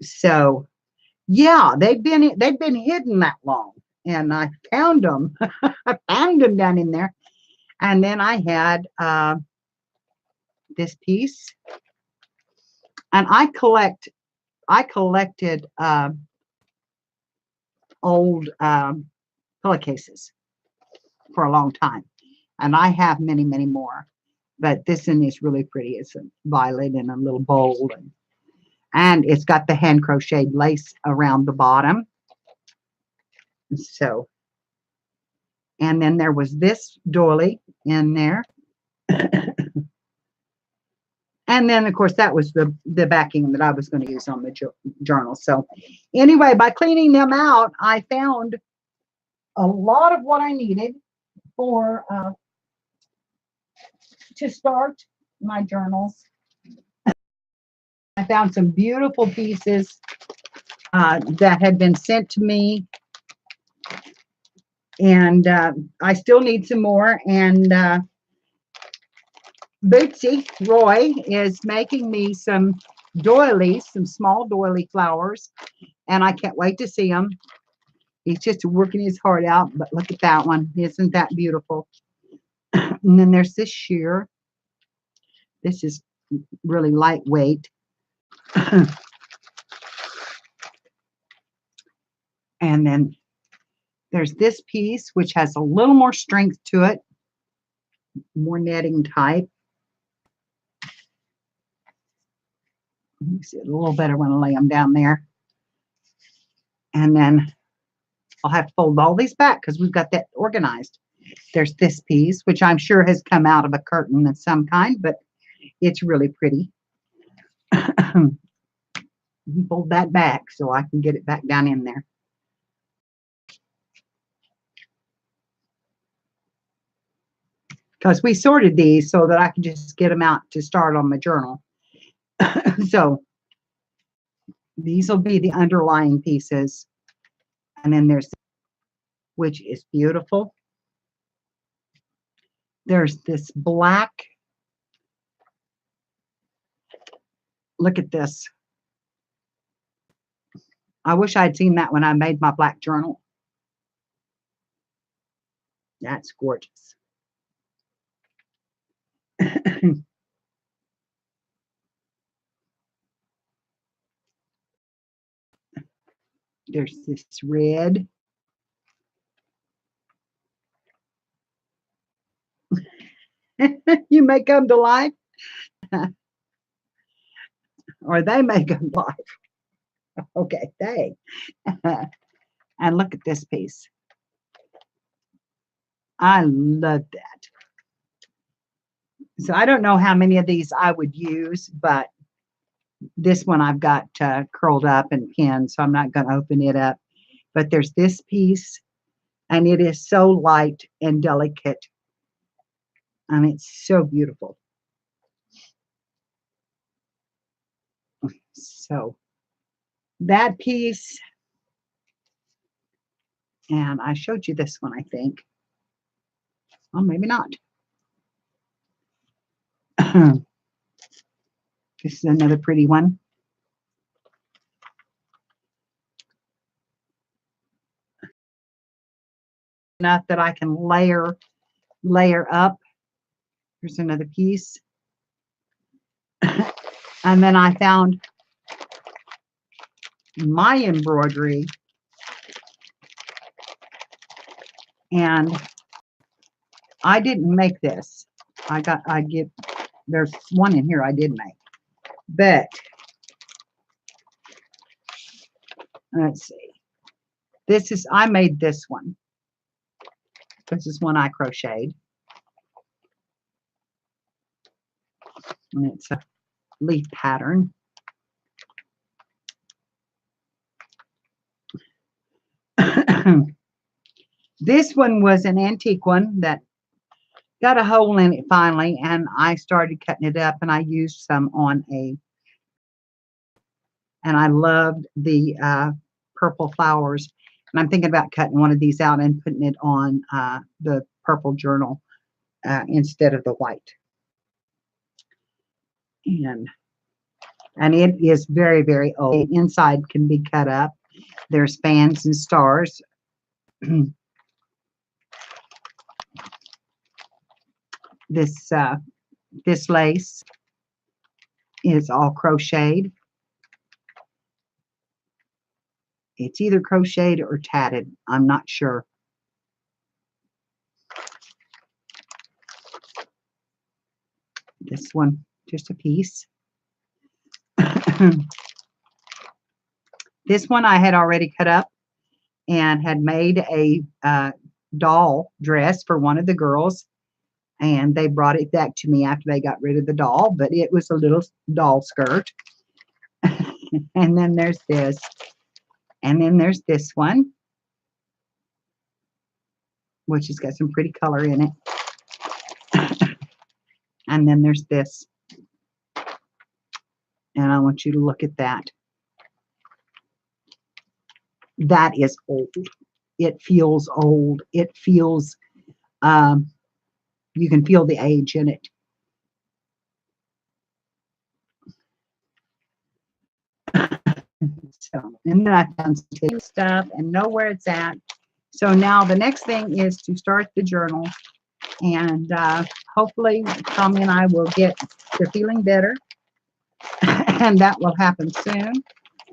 So, yeah, they've been hidden that long, and I found them. I found them down in there. And then I had this piece, and I collected old pillowcases for a long time, and I have many, many more. But this one is really pretty. It's a violet and a little bold, and it's got the hand crocheted lace around the bottom. So, and then there was this doily in there. And then, of course, that was the backing that I was going to use on the journal. So anyway, by cleaning them out, I found a lot of what I needed for to start my journals. I found some beautiful pieces that had been sent to me. And I still need some more. And Bootsy Roy is making me some doilies, some small doily flowers, and I can't wait to see them. He's just working his heart out, but look at that one. Isn't that beautiful? And then there's this sheer. This is really lightweight. And then there's this piece, which has a little more strength to it, more netting type. You see it a little better when I lay them down there. And then I'll have to fold all these back because we've got that organized. There's this piece, which I'm sure has come out of a curtain of some kind, but it's really pretty. Fold that back so I can get it back down in there. Because we sorted these so that I can just get them out to start on my journal. So these will be the underlying pieces. And then there's, which is beautiful. There's this black. Look at this. I wish I'd seen that when I made my black journal. That's gorgeous. There's this red. You may come to life. Or they may come to life. Okay, they. And look at this piece. I love that. So I don't know how many of these I would use, but this one I've got curled up and pinned, so I'm not going to open it up. But there's this piece, and it is so light and delicate. I mean, it's so beautiful. So that piece, And I showed you this one, I think. Well, maybe not. This is another pretty one. Enough that I can layer up. Here's another piece. And then I found my embroidery, and I didn't make this. There's one in here I did make, but let's see. I made this one. This is one I crocheted, and it's a leaf pattern. This one was an antique one that got a hole in it finally, and I started cutting it up, and I used some on and I loved the purple flowers. And I'm thinking about cutting one of these out and putting it on the purple journal instead of the white. And it is very, very old. The inside can be cut up. There's fans and stars. This lace is all crocheted. It's either crocheted or tatted. I'm not sure. This one, just a piece. This one I had already cut up and had made a doll dress for one of the girls. And they brought it back to me after they got rid of the doll, but it was a little doll skirt. And then there's this. And then there's this one, which has got some pretty color in it. And then there's this. And I want you to look at that. That is old. It feels old. It feels, you can feel the age in it. So, and then I found some stuff and know where it's at. So now the next thing is to start the journal, and hopefully Tommy and I will get to feeling better, and that will happen soon.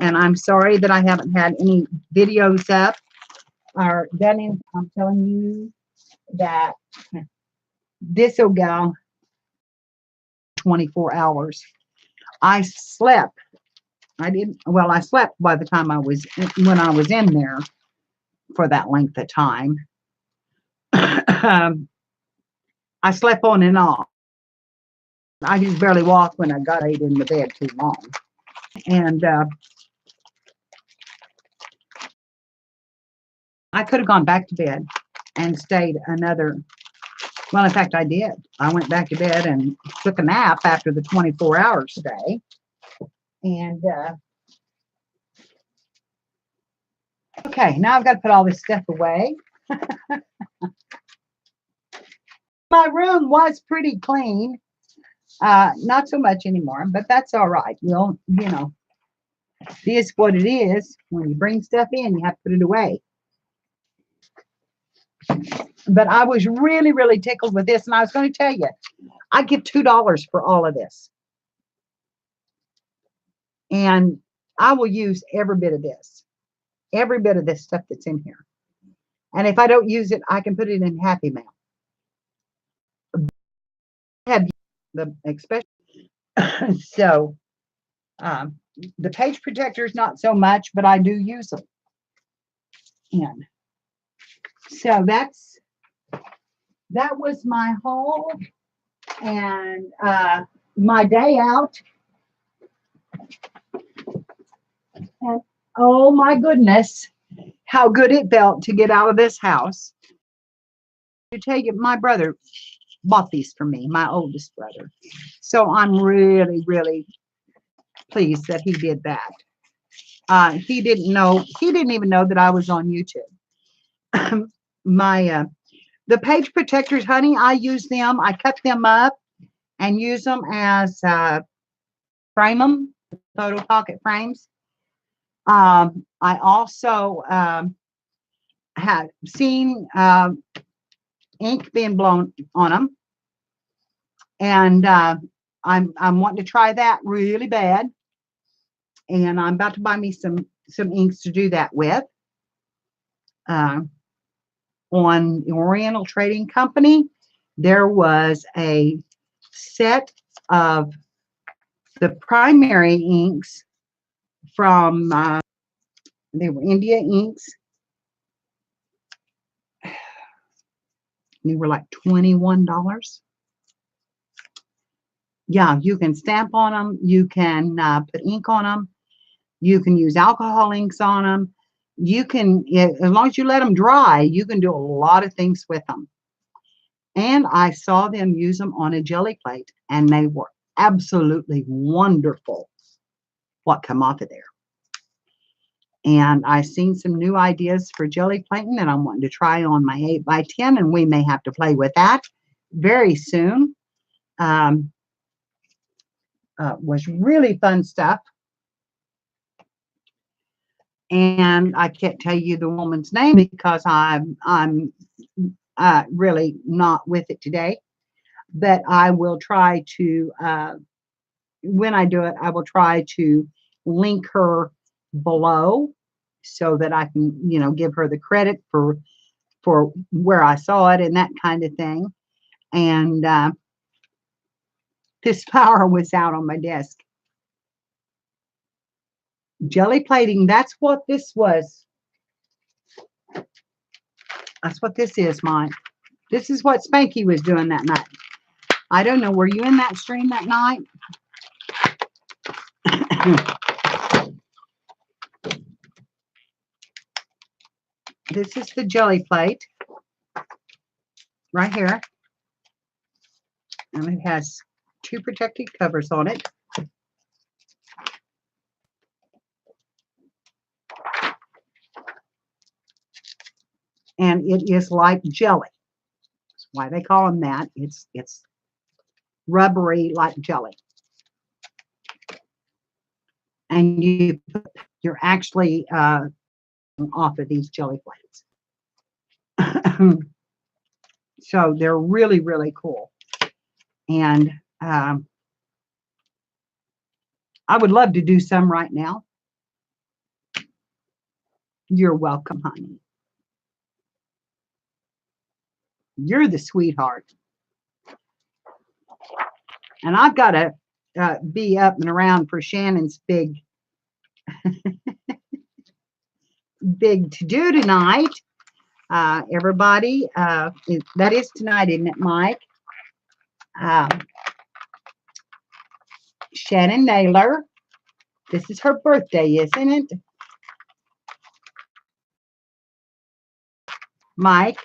And I'm sorry that I haven't had any videos up or done any. I'm telling you that this old gal, 24 hours. I slept. I slept by the time when I was in there for that length of time. I slept on and off. I just barely walked when I got laid in the bed too long. And I could have gone back to bed and stayed another, well, in fact, I did. I went back to bed and took a nap after the 24-hour stay. And okay, now I've got to put all this stuff away. My room was pretty clean. Not so much anymore, but that's all right. Well, you know, it is what it is. When you bring stuff in, you have to put it away. But I was really, really tickled with this, and I was going to tell you, I give $2 for all of this. And I will use every bit of this stuff that's in here. And if I don't use it, I can put it in Happy Mail. Have the especially so the page protectors not so much, but I do use them. And so that was my haul and my day out. And oh my goodness, how good it felt to get out of this house. To tell you, my brother bought these for me, my oldest brother. So I'm really, really pleased that he did that. He didn't even know that I was on YouTube. my the page protectors, honey, I use them. I cut them up and use them as frame them, photo pocket frames. I also have seen ink being blown on them, and I'm wanting to try that really bad. And I'm about to buy me some inks to do that with. On Oriental Trading Company, there was a set of the primary inks from they were India inks. They were like $21. Yeah, you can stamp on them. You can put ink on them. You can use alcohol inks on them. You can, as long as you let them dry, you can do a lot of things with them. And I saw them use them on a jelly plate, and they were absolutely wonderful what come off of there. And I've seen some new ideas for jelly plating that I'm wanting to try on my 8x10, and we may have to play with that very soon. Was really fun stuff. And I can't tell you the woman's name because I'm really not with it today. But I will try to, when I do it, I will try to link her below so that I can, give her the credit for where I saw it and that kind of thing. And this flower was out on my desk. Jelly plating, that's what this was. That's what this is, Mike. This is what Spanky was doing that night. I don't know, were you in that stream that night? This is the jelly plate right here. And it has 2 protective covers on it. And it is like jelly. That's why they call them that. It's rubbery like jelly. And you're actually off of these jelly plates. So they're really, really cool. And I would love to do some right now. You're welcome, honey. You're the sweetheart. And I've got to be up and around for Shannon's big to-do tonight. Everybody, that is tonight, isn't it, Mike? Shannon Naylor. This is her birthday, isn't it? Mike.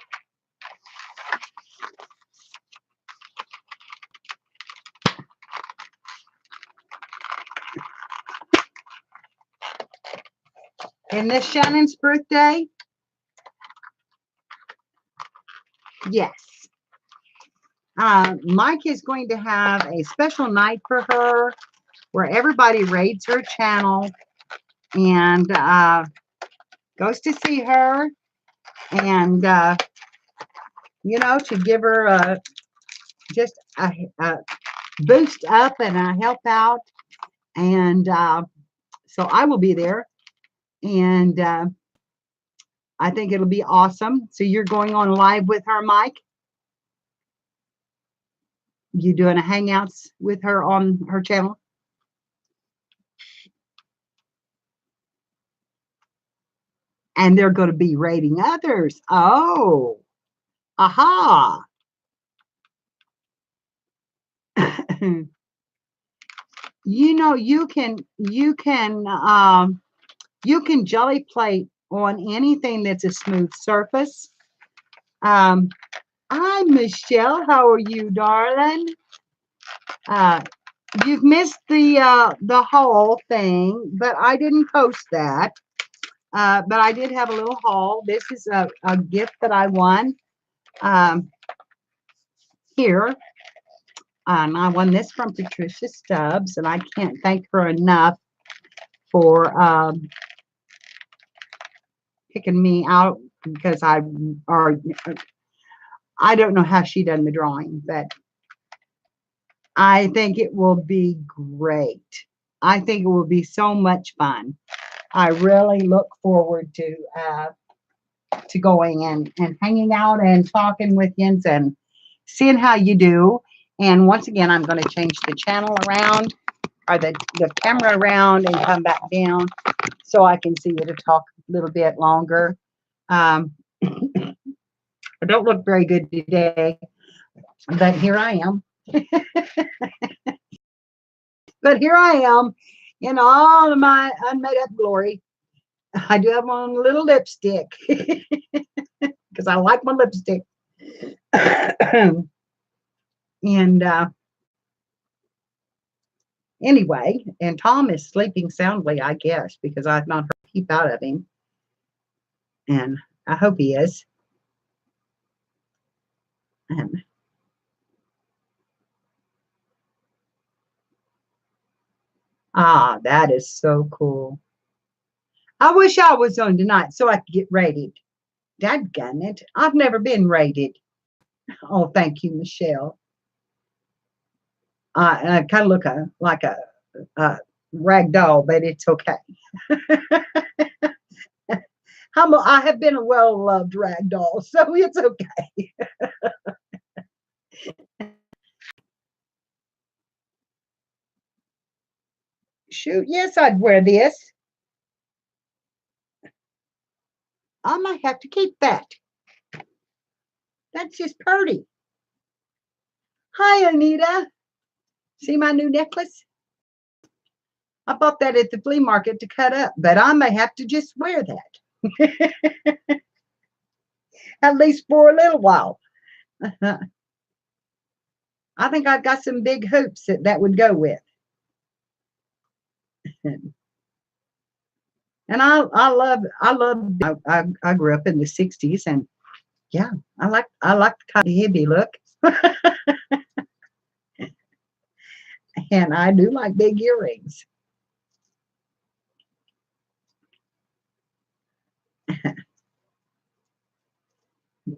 Isn't this Shannon's birthday? Yes. Mike is going to have a special night for her where everybody raids her channel and goes to see her and, to give her just a boost up and a help out. And so I will be there. And I think it'll be awesome. So you're going on live with her, Mike? You doing a hangouts with her on her channel? And they're going to be rating others. Oh, aha. You can jelly plate on anything that's a smooth surface. Hi, Michelle. How are you, darling? You've missed the whole thing, but I didn't post that. But I did have a little haul. This is a gift that I won um, here. And I won this from Patricia Stubbs, and I can't thank her enough for picking me out because I don't know how she done the drawing, but I think it will be great. I think it will be so much fun. I really look forward to going and hanging out and talking with you and seeing how you do. And once again, I'm going to change the channel around or the camera around and come back down so I can see you to talk a little bit longer. I don't look very good today, but here I am. But here I am in all of my unmade up glory. I do have on a little lipstick because I like my lipstick. And anyway, and Tom is sleeping soundly, I guess, because I've not heard a peep out of him. And I hope he is. And that is so cool. I wish I was on tonight so I could get rated. Dadgun it. I've never been rated. Oh, thank you, Michelle. I kind of look like a rag doll, but it's okay. I have been a well-loved rag doll, so it's okay. Shoot, yes, I'd wear this. I might have to keep that. That's just pretty. Hi, Anita. See my new necklace? I bought that at the flea market to cut up, but I may have to just wear that. At least for a little while. I think I've got some big hoops that would go with. And I grew up in the 60s, and yeah, I like the kind of hippie look. And I do like big earrings.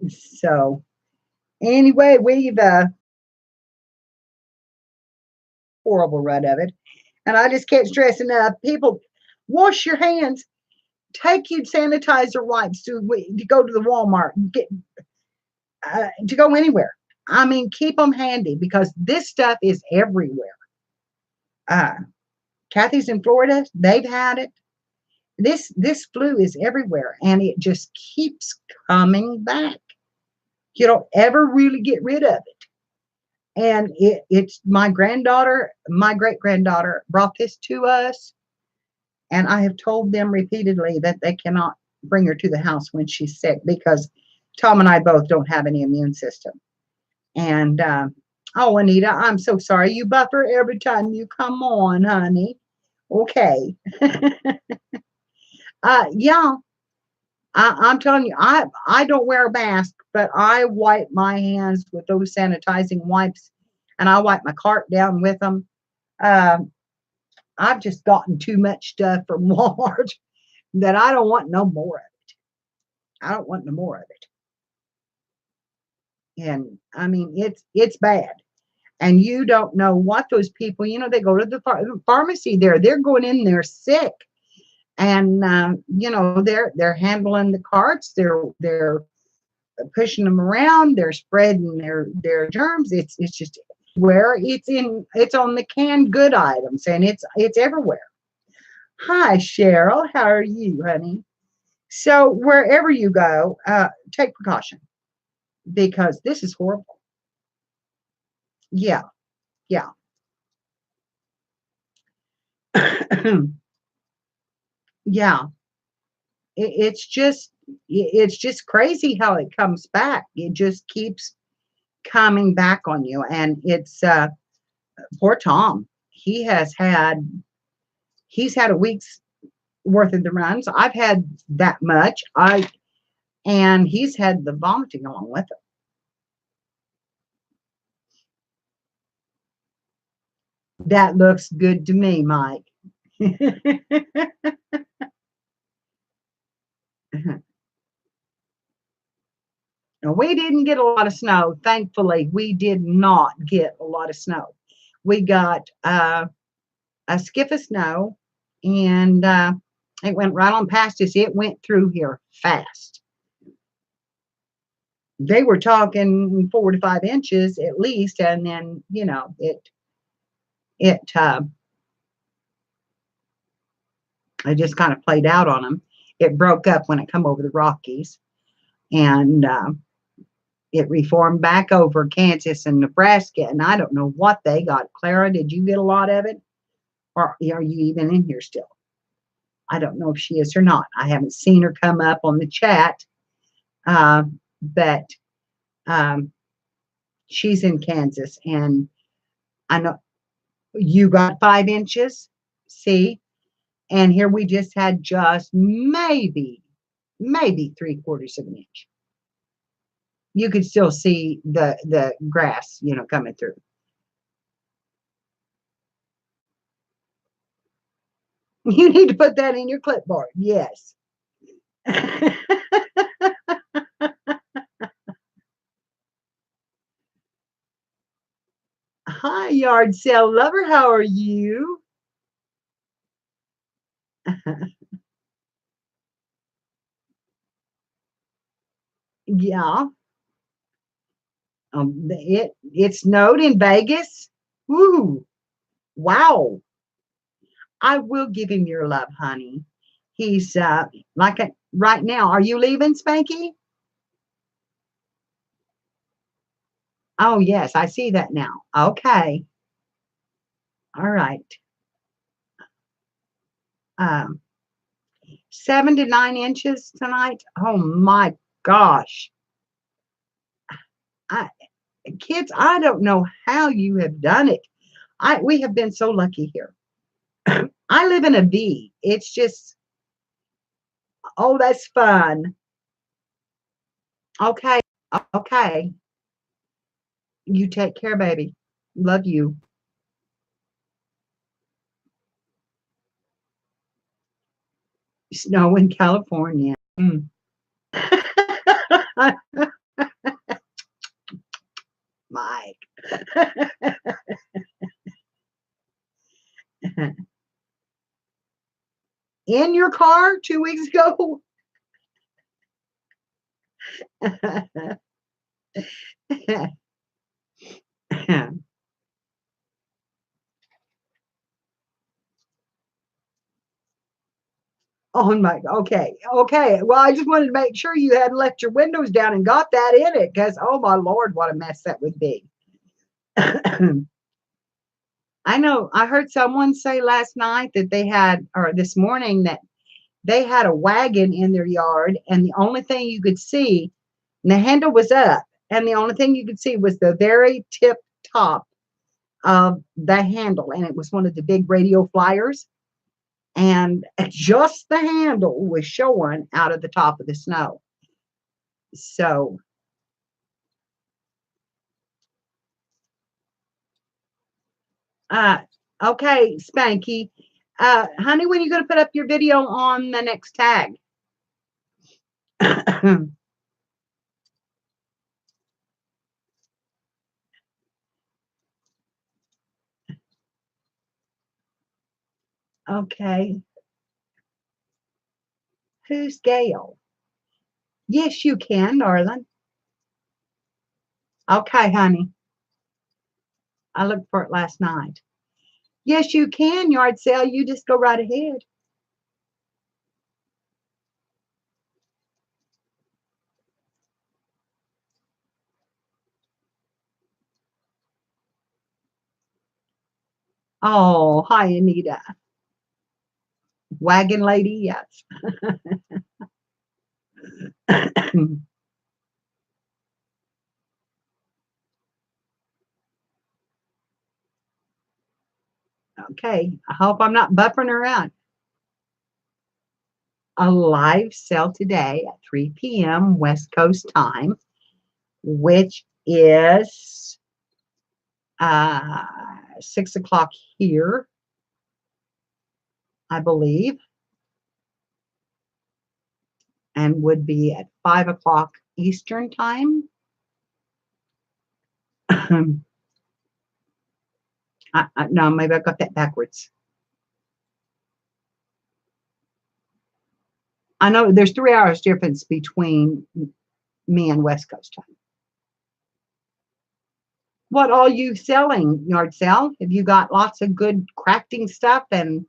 So anyway, we've horrible run of it. And I just can't stress enough. People, wash your hands. Take you sanitizer wipes to go to the Walmart, get to go anywhere. I mean, keep them handy because this stuff is everywhere. Uh, Kathy's in Florida; they've had it. This flu is everywhere, and it just keeps coming back. You don't ever really get rid of it. And it's my granddaughter, my great granddaughter, brought this to us, and I have told them repeatedly that they cannot bring her to the house when she's sick because Tom and I both don't have any immune system. And oh, Anita, I'm so sorry. You buffer every time you come on, honey. Okay. Yeah, I'm telling you, I don't wear a mask, but I wipe my hands with those sanitizing wipes, and I wipe my cart down with them. Um, I've just gotten too much stuff from Walmart that I don't want no more of it. I don't want no more of it. And I mean, it's bad. And you don't know what those people, they go to the pharmacy there. They're going in there sick, and they're handling the carts. They're pushing them around. They're spreading their germs. It's just where it's on the canned good items, and it's everywhere. Hi, Cheryl. How are you, honey? So wherever you go, take precaution because this is horrible. Yeah, yeah. Yeah. It's just crazy how it comes back. It just keeps coming back on you, and it's poor Tom. He's had a week's worth of the runs. I've had that much. And he's had the vomiting along with it. That looks good to me, Mike. We didn't get a lot of snow. Thankfully, we did not get a lot of snow. We got a skip of snow, and it went right on past us. It went through here fast. They were talking 4 to 5 inches at least, and then it I just kind of played out on them. It broke up when it come over the Rockies, and it reformed back over Kansas and Nebraska, and I don't know what they got. Clara, did you get a lot of it? Or are you even in here still? I don't know if she is or not. I haven't seen her come up on the chat, but um, she's in Kansas, and I know you got 5 inches. See, and here we just had just maybe 3/4 of an inch. You could still see the grass, coming through. You need to put that in your clipboard. Yes. Hi, yard sale lover. How are you? Yeah. It snowed in Vegas. Woo! Wow. I will give him your love, honey. He's right now. Are you leaving, Spanky? Oh yes, I see that now. Okay. All right. Um, 7 to 9 inches tonight. Oh my gosh. I, kids, I don't know how you have done it. We have been so lucky here. I live in a V. It's just, oh, that's fun. Okay. Okay. You take care, baby. Love you. Snow in California. Mm. Mike. In your car 2 weeks ago? Oh my, okay, okay. Well, I just wanted to make sure you hadn't left your windows down and got that in it, because oh my Lord, what a mess that would be. I know I heard someone say last night that they had, or this morning, that they had a wagon in their yard, and the only thing you could see, and the handle was up, and the only thing you could see was the very tip top of the handle, and it was one of the big radio flyers, and just the handle was showing out of the top of the snow. So, uh, okay, Spanky, honey, when are you going to put up your video on the next tag? Okay, who's Gail? Yes, you can, darling. Okay, honey. I looked for it last night. Yes, you can, yard sale. You just go right ahead. Oh, hi, Anita. Wagon lady, yes. Okay, I hope I'm not buffering around. a live sale today at 3 p.m. West Coast time, which is 6 o'clock here, I believe, and would be at 5 o'clock Eastern time. No, maybe I got that backwards. I know there's 3 hours difference between me and West Coast time. What are you selling, yard sale? Have you got lots of good crafting stuff and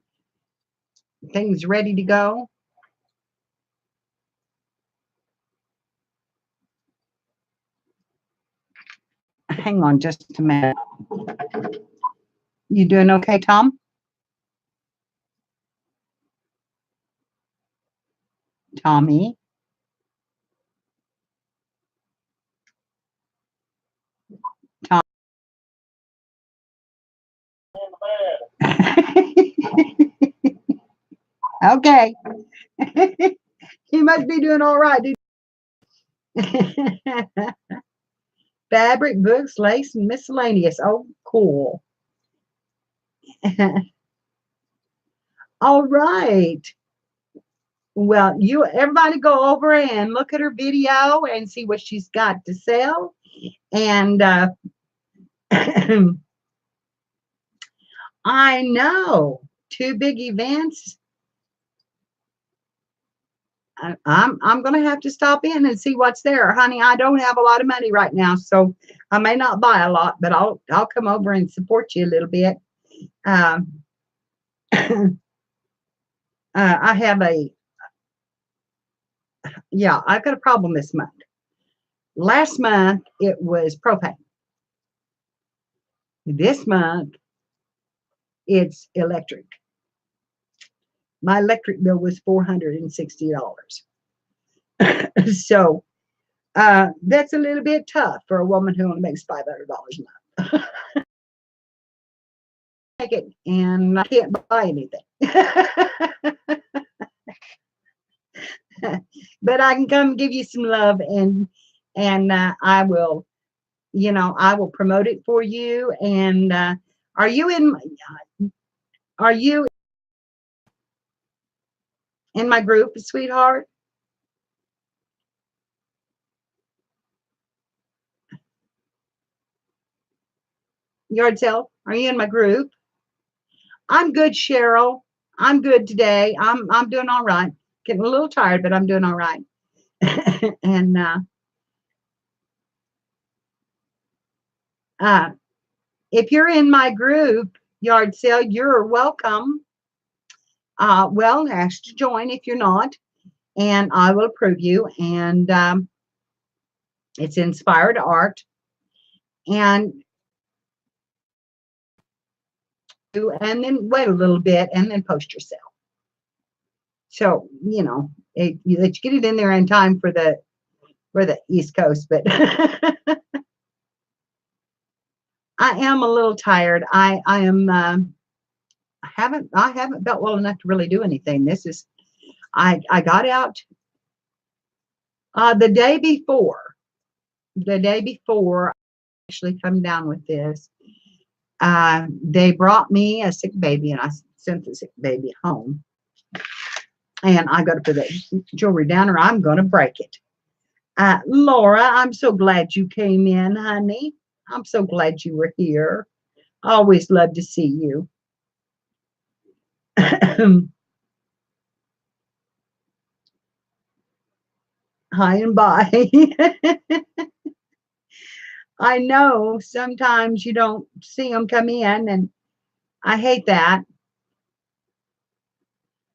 things ready to go? Hang on just a minute. You doing okay, Tom? Tommy? Tom? Okay. You must be doing all right, dude. Fabric, books, lace, and miscellaneous. Oh, cool. All right. Well, everybody go over and look at her video and see what she's got to sell. And I know 2 big events. I'm going to have to stop in and see what's there, honey. I don't have a lot of money right now, so I may not buy a lot, but I'll come over and support you a little bit. I have I've got a problem this month. Last month it was propane. This month it's electric. My electric bill was $460. So that's a little bit tough for a woman who only makes $500 a month. Take it, and I can't buy anything. But I can come give you some love, and I will, I will promote it for you. And are you in my group, sweetheart? Yard sale, are you in my group? I'm good, Cheryl. I'm good today. I'm doing all right. Getting a little tired, but I'm doing all right. And if you're in my group, yard sale, you're welcome. Well, ask to join if you're not, and I will approve you. And it's Inspired Art, and then wait a little bit, and then post your sale. So let you get it in there in time for the East Coast, but I am a little tired. I haven't felt well enough to really do anything. I got out the day before. I actually come down with this. They brought me a sick baby, and I sent the sick baby home. And I got to put the jewelry down, or I'm going to break it. Laura, I'm so glad you came in, honey. I'm so glad you were here. I always love to see you. Hi and bye. I know sometimes you don't see them come in, and I hate that.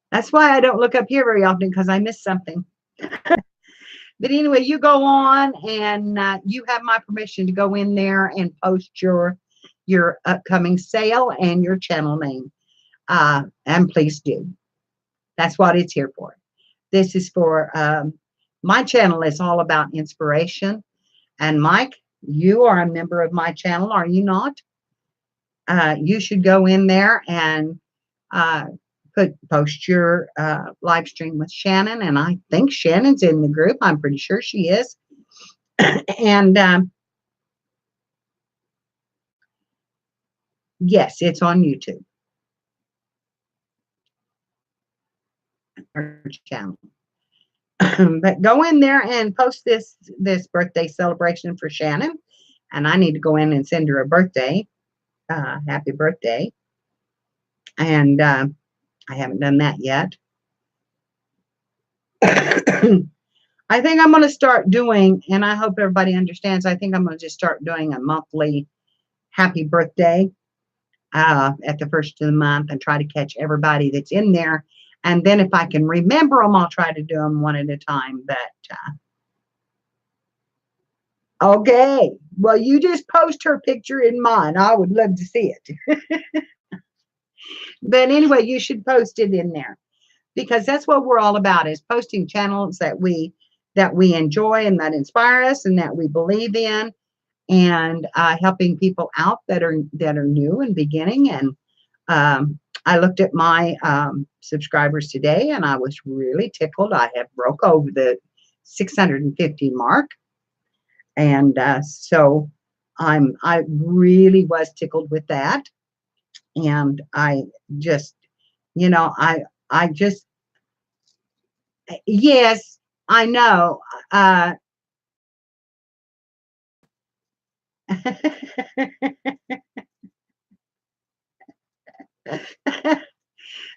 That's why I don't look up here very often, because I miss something. But anyway, you go on, and you have my permission to go in there and post your upcoming sale and your channel name. And please do. That's what it's here for. This is for, my channel is all about inspiration. And Mike, you are a member of my channel, are you not? You should go in there and post your live stream with Shannon, and I think Shannon's in the group. I'm pretty sure she is. And yes, it's on YouTube. Our channel. But go in there and post this birthday celebration for Shannon, and I need to go in and send her a birthday, happy birthday. And I haven't done that yet. I think I'm going to start doing, and I hope everybody understands, I think I'm going to just start doing a monthly happy birthday at the first of the month and try to catch everybody that's in there. And then if I can remember them, I'll try to do them one at a time. But okay, well, you just post her picture in mine. I would love to see it. But anyway, you should post it in there, because that's what we're all about, is posting channels that we enjoy and that inspire us and that we believe in, and helping people out that are new and beginning. And I looked at my subscribers today, and I was really tickled. I have broke over the 650 mark, and so I really was tickled with that. And I just, I just, yes, I know.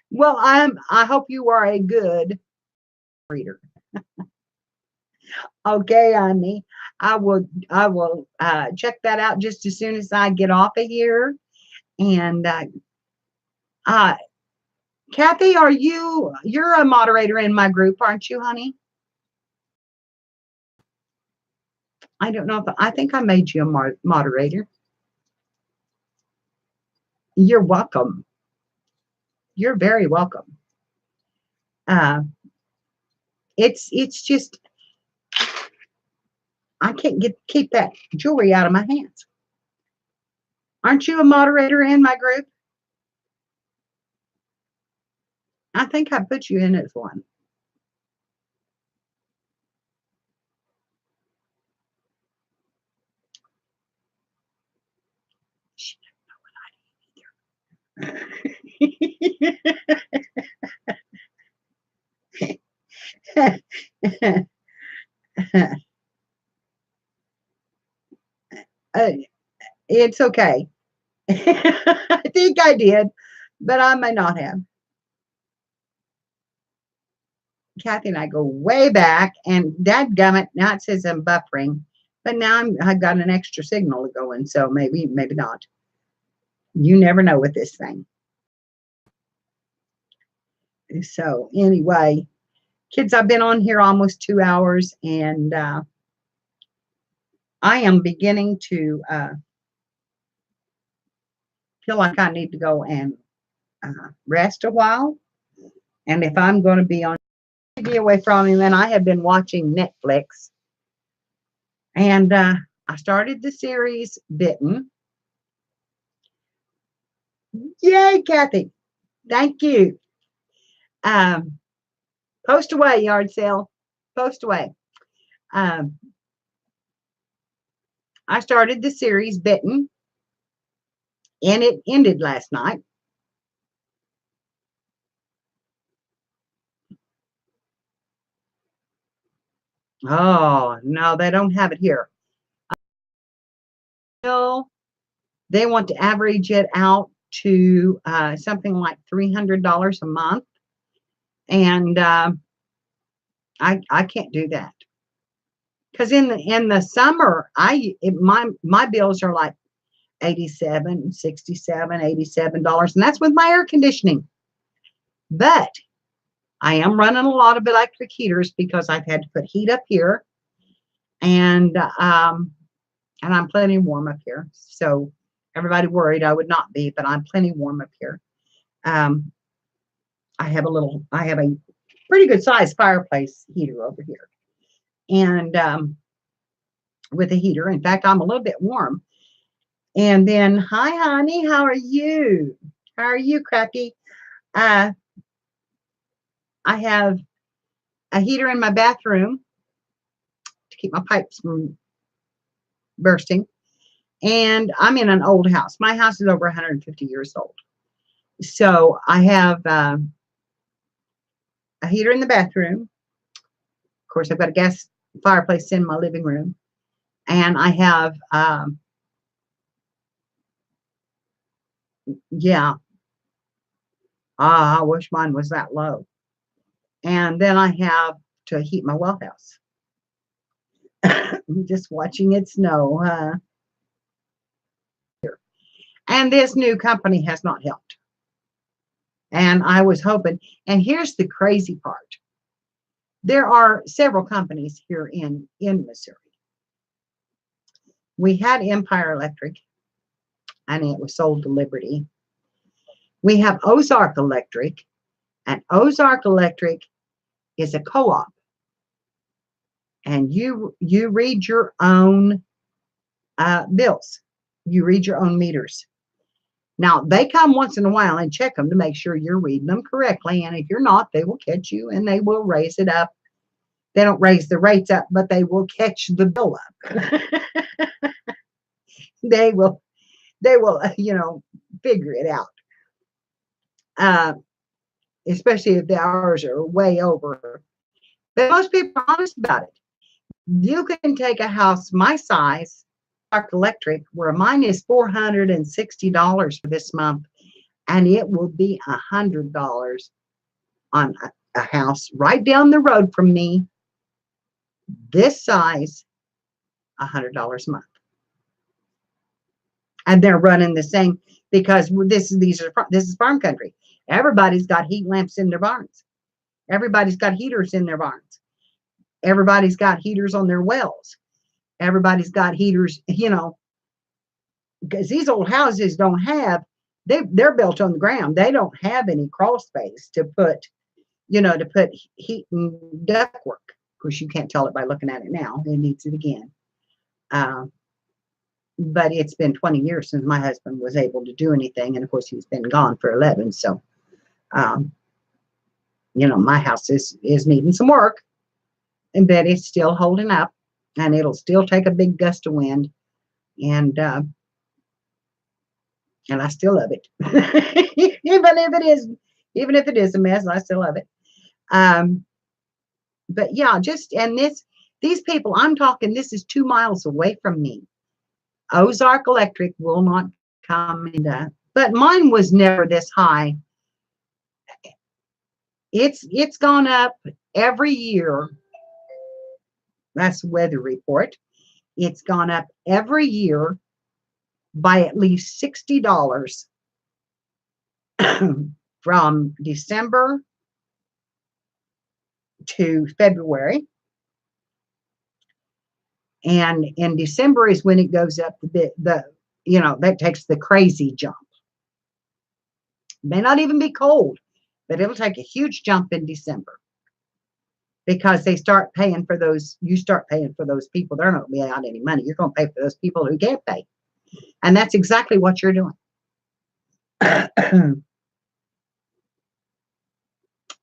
Well, I hope you are a good reader. Okay, honey. I will check that out just as soon as I get off of here. And Kathy, you're a moderator in my group, aren't you, honey? I don't know if I think I made you a moderator. You're welcome. You're very welcome. It's just I can't keep that jewelry out of my hands. Aren't you a moderator in my group? I think I put you in as one. She doesn't know what I either. It's okay. I think I did, but I may not have. Kathy and I go way back, and dadgummit, now it says I'm buffering, but now I've got an extra signal going, so maybe not. You never know with this thing. So anyway, kids, I've been on here almost 2 hours, and I am beginning to feel like I need to go and rest a while. And if I'm going to be on TV away from him, then I have been watching Netflix. And I started the series Bitten. Yay, Kathy. Thank you. Post away, yard sale. Post away. I started the series Bitten, and it ended last night. Oh, no, they don't have it here. They want to average it out to something like $300 a month. And I can't do that. Because in the summer, my bills are like $87, $67, $87, and that's with my air conditioning. But I am running a lot of electric heaters because I've had to put heat up here, and I'm plenty warm up here. So everybody worried I would not be, but I'm plenty warm up here. I have a pretty good sized fireplace heater over here, and with a heater. In fact, I'm a little bit warm. And then, hi, honey, how are you? How are you, Crappy? I have a heater in my bathroom to keep my pipes from bursting. And I'm in an old house. My house is over 150 years old. So I have a heater in the bathroom. Of course, I've got a gas fireplace in my living room. And I have, yeah, I wish mine was that low. And then I have to heat my well house. I'm just watching it snow. And this new company has not helped. And I was hoping, and here's the crazy part. There are several companies here in Missouri. We had Empire Electric, and it was sold to Liberty. We have Ozark Electric, and Ozark Electric is a co-op. And you read your own bills. You read your own meters. Now, they come once in a while and check them to make sure you're reading them correctly. And if you're not, they will catch you and they will raise it up. They don't raise the rates up, but they will catch the bill up. they will, figure it out. Especially if the hours are way over. But most people are honest about it. You can take a house my size, electric, where mine is $460 for this month, and it will be $100 on a house right down the road from me, this size, $100 a month. And they're running the same because this is farm country. Everybody's got heat lamps in their barns. Everybody's got heaters in their barns. Everybody's got heaters on their wells. Everybody's got heaters, because these old houses don't have, they're built on the ground. They don't have any crawl space to put heat and ductwork. Of course, you can't tell it by looking at it now. It needs it again. But it's been 20 years since my husband was able to do anything. And of course, he's been gone for 11. So, my house is needing some work, but it's still holding up, and it'll still take a big gust of wind. And I still love it. even if it is a mess, I still love it. But yeah, these people, I'm talking, this is 2 miles away from me. Ozark Electric will not come into, but mine was never this high. It's gone up every year. That's weather report. It's gone up every year by at least $60 from December to February. And in December is when it goes up that takes the crazy jump. It may not even be cold, but it'll take a huge jump in December because they start paying for those. You start paying for those people. They're not going to be out any money. You're going to pay for those people who can't pay. And that's exactly what you're doing.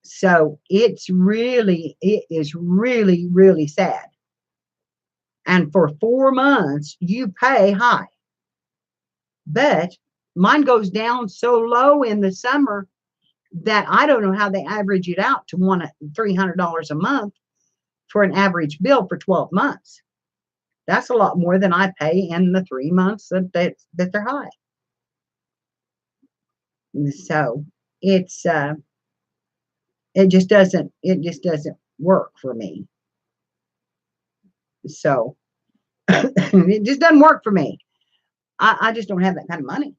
So it is really, really sad. And for 4 months, you pay high. But mine goes down so low in the summer that I don't know how they average it out to $300 a month for an average bill for 12 months. That's a lot more than I pay in the 3 months that they're high. So it just doesn't work for me. So it just doesn't work for me. I just don't have that kind of money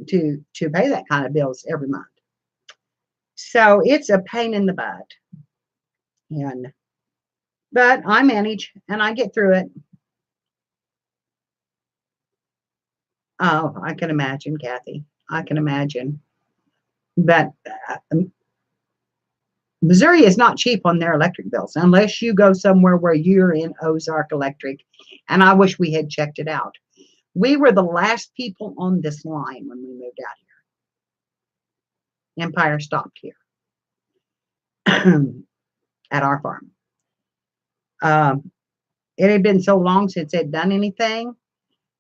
to pay that kind of bills every month. So it's a pain in the butt. But I manage and I get through it. Oh, I can imagine, Kathy. I can imagine. But Missouri is not cheap on their electric bills unless you go somewhere where you're in Ozark Electric. And I wish we had checked it out. We were the last people on this line when we moved out here. Empire stopped here. at our farm. It had been so long since they'd done anything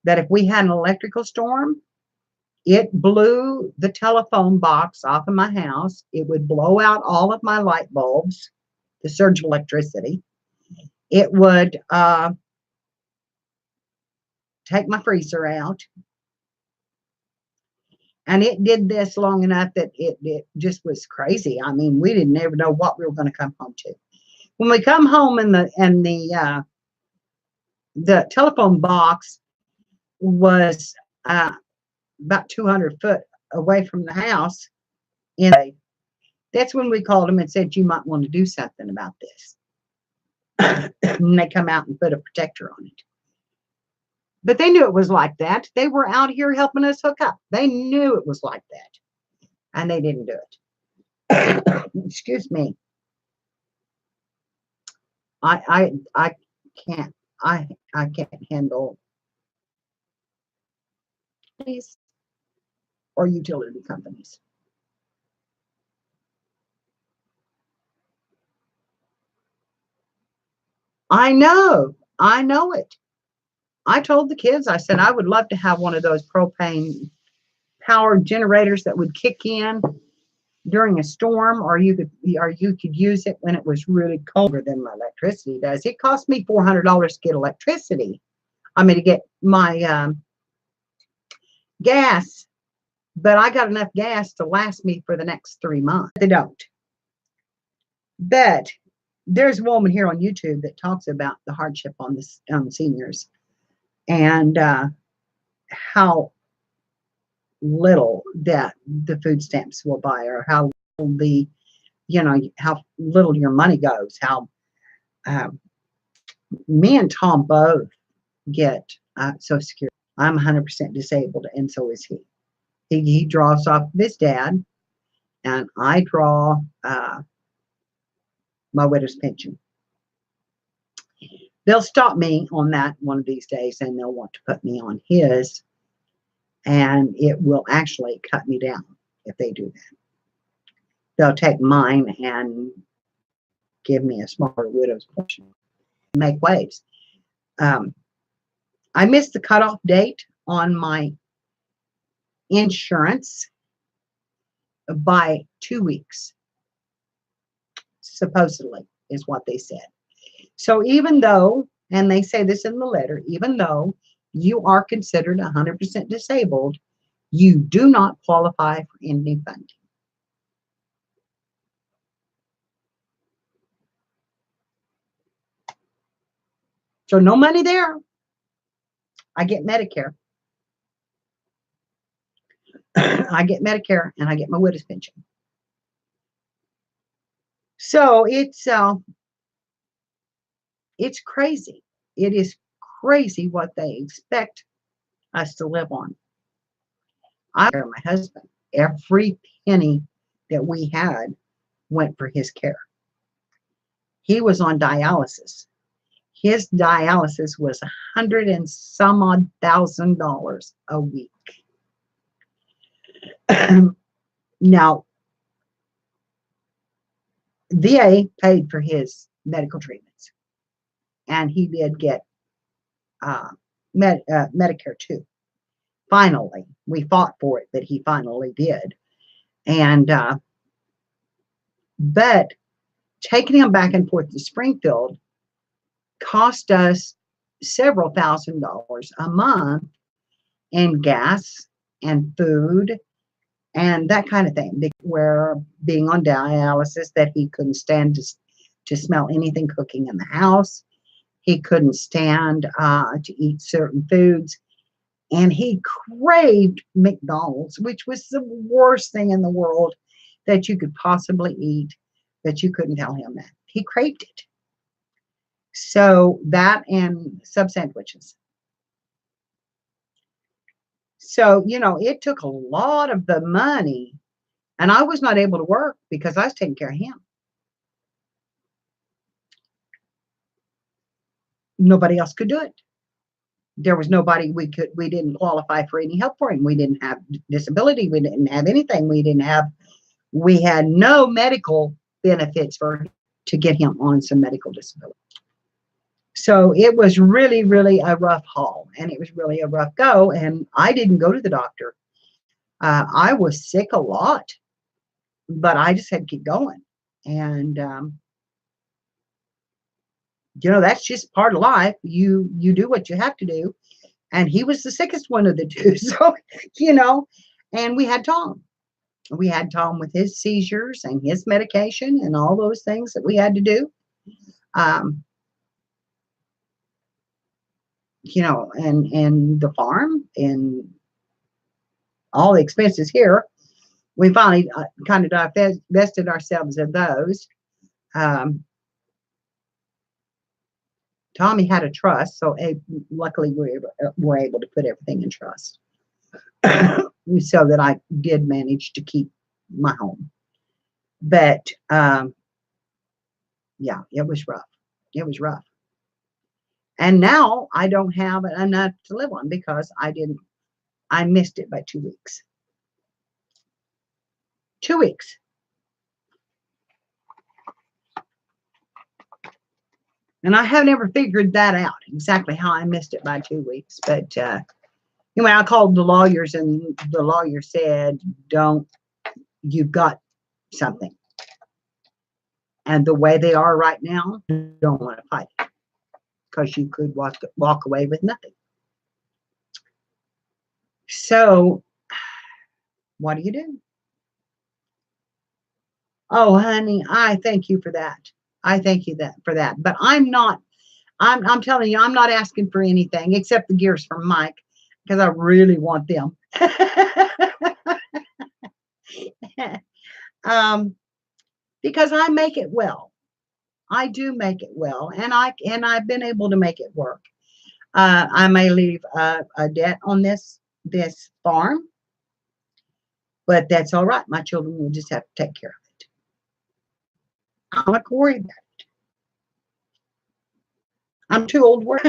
that if we had an electrical storm, it blew the telephone box off of my house. It would blow out all of my light bulbs, the surge electricity. It would take my freezer out. And it did this long enough that it just was crazy. I mean, we didn't ever know what we were going to come home to. When we come home and the telephone box was about 200 foot away from the house, that's when we called them and said, you might want to do something about this. And they come out and put a protector on it. But they knew it was like that. They were out here helping us hook up. They knew it was like that. And they didn't do it. Excuse me. I can't handle these or utility companies. I know it. I told the kids, I said, I would love to have one of those propane powered generators that would kick in during a storm, or you could use it when it was really colder than my electricity does. It cost me $400 to get electricity. I mean, to get my gas, but I got enough gas to last me for the next 3 months. They don't. But there's a woman here on YouTube that talks about the hardship on the seniors and how little that the food stamps will buy, or how little how little your money goes. How me and Tom both get Social Security. I'm 100% disabled, and so is he. He draws off of his dad, and I draw my widow's pension. They'll stop me on that one of these days, and they'll want to put me on his, and it will actually cut me down if they do that. They'll take mine and give me a smaller widow's pension. Make waves. I missed the cutoff date on my insurance by 2 weeks, supposedly, is what they said. So even though, and they say this in the letter, even though you are considered 100% disabled, you do not qualify for any funding. So no money there. I get Medicare. I get Medicare, and I get my widow's pension. So it's crazy. It is crazy what they expect us to live on. I care my husband. Every penny that we had went for his care. He was on dialysis. His dialysis was $100 and some odd thousand a week. Now, VA paid for his medical treatments, and he did get Medicare too. Finally, we fought for it, but he finally did. And but taking him back and forth to Springfield cost us several $1,000s a month in gas and food and that kind of thing. Where being on dialysis, that he couldn't stand to smell anything cooking in the house. He couldn't stand to eat certain foods. And he craved McDonald's, which was the worst thing in the world that you could possibly eat, but you couldn't tell him that. He craved it. So that and sub sandwiches. So, it took a lot of the money, and I was not able to work because I was taking care of him. Nobody else could do it. There was nobody we didn't qualify for any help for him. We didn't have disability. We didn't have anything. We had no medical benefits for him to get him on some medical disability. So it was really, really a rough haul, and it was really a rough go. And I didn't go to the doctor. I was sick a lot, but I just had to keep going. And that's just part of life. You do what you have to do. And he was the sickest one of the two. So, and we had Tom. We had Tom with his seizures and his medication and all those things that we had to do. And the farm and all the expenses here. We finally kind of divested ourselves of those. Tommy had a trust, so luckily we were able to put everything in trust so that I did manage to keep my home. But yeah, it was rough. It was rough. And now I don't have enough to live on because I missed it by 2 weeks. 2 weeks. And I have never figured that out, exactly how I missed it by 2 weeks. But anyway, I called the lawyers, and the lawyer said, you've got something. And the way they are right now, you don't want to fight it because you could walk away with nothing. So what do you do? Oh, honey, I thank you for that. I thank you for that. But I'm telling you, I'm not asking for anything except the gears from Mike because I really want them. Because I make it well. I do make it well, and I've been able to make it work. I may leave a debt on this farm, but that's all right. My children will just have to take care of it. I'm not worried about it. I'm too old to worry.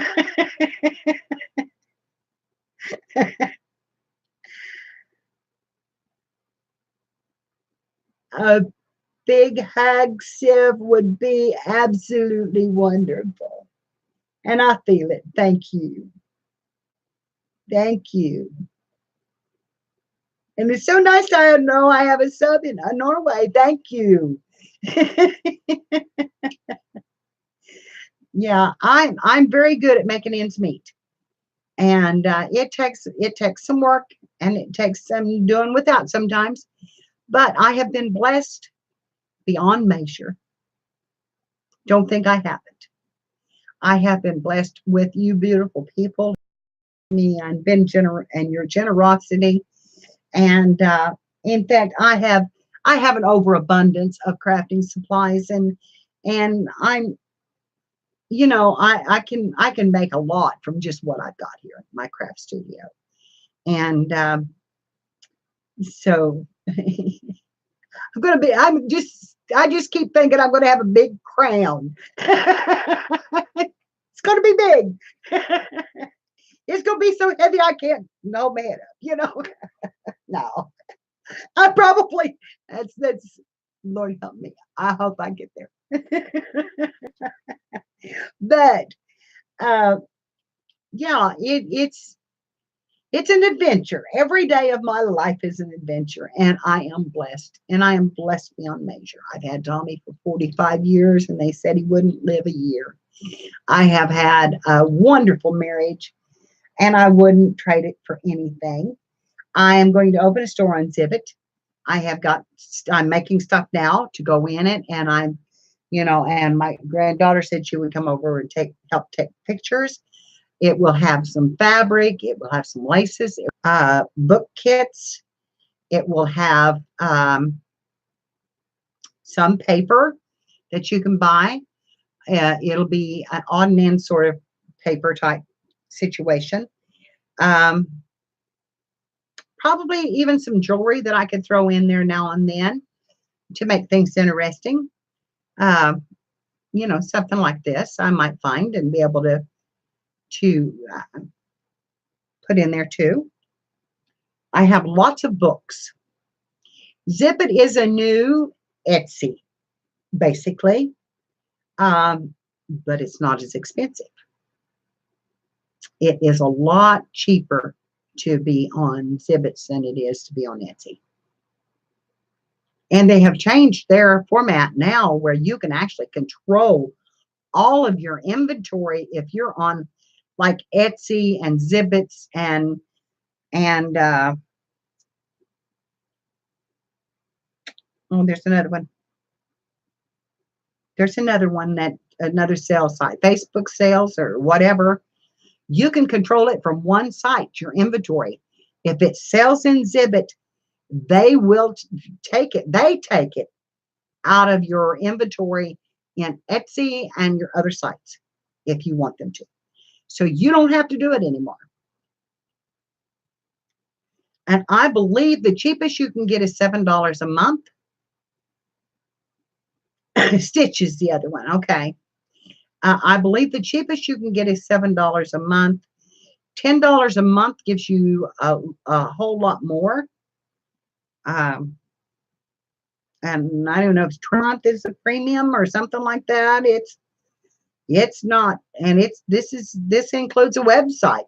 A big hug, Siv, would be absolutely wonderful. And I feel it. Thank you. Thank you. And it's so nice to know I have a sub in Norway. Thank you. Yeah, I'm very good at making ends meet. And it takes some work, and it takes some doing without sometimes. But I have been blessed beyond measure. Don't think I haven't. I have been blessed with you beautiful people, me, and and your generosity. And in fact, I have an overabundance of crafting supplies, and I'm, I can make a lot from just what I've got here in my craft studio. And so I just keep thinking I'm going to have a big crown. It's going to be big. It's going to be so heavy I can't hold my head up, No. I probably, that's, Lord help me. I hope I get there. But, yeah, it's an adventure. Every day of my life is an adventure, and I am blessed, and I am blessed beyond measure. I've had Tommy for 45 years, and they said he wouldn't live a year. I have had a wonderful marriage, and I wouldn't trade it for anything. I am going to open a store on Zivit. I'm making stuff now to go in it, and and my granddaughter said she would come over and help take pictures. It will have some fabric. It will have some laces, book kits. It will have some paper that you can buy. It'll be an odd and end sort of paper type situation. Probably even some jewelry that I could throw in there now and then to make things interesting. Something like this I might find and be able to put in there too. I have lots of books. Zip It is a new Etsy. basically, but it's not as expensive. It is a lot cheaper to be on Zibbits than it is to be on Etsy. And they have changed their format now where you can actually control all of your inventory if you're on like Etsy and Zibbits and oh, there's another one. There's another one that another sales site, Facebook sales or whatever. You can control it from one site, your inventory. If it sells in Zibbit, they will take it. They take it out of your inventory in Etsy and your other sites if you want them to. So you don't have to do it anymore. And I believe the cheapest you can get is $7 a month. Stitch is the other one. Okay. I believe the cheapest you can get is $7 a month. $10 a month gives you a whole lot more. And I don't know if Trump is a premium or something like that. It's not, and this includes a website.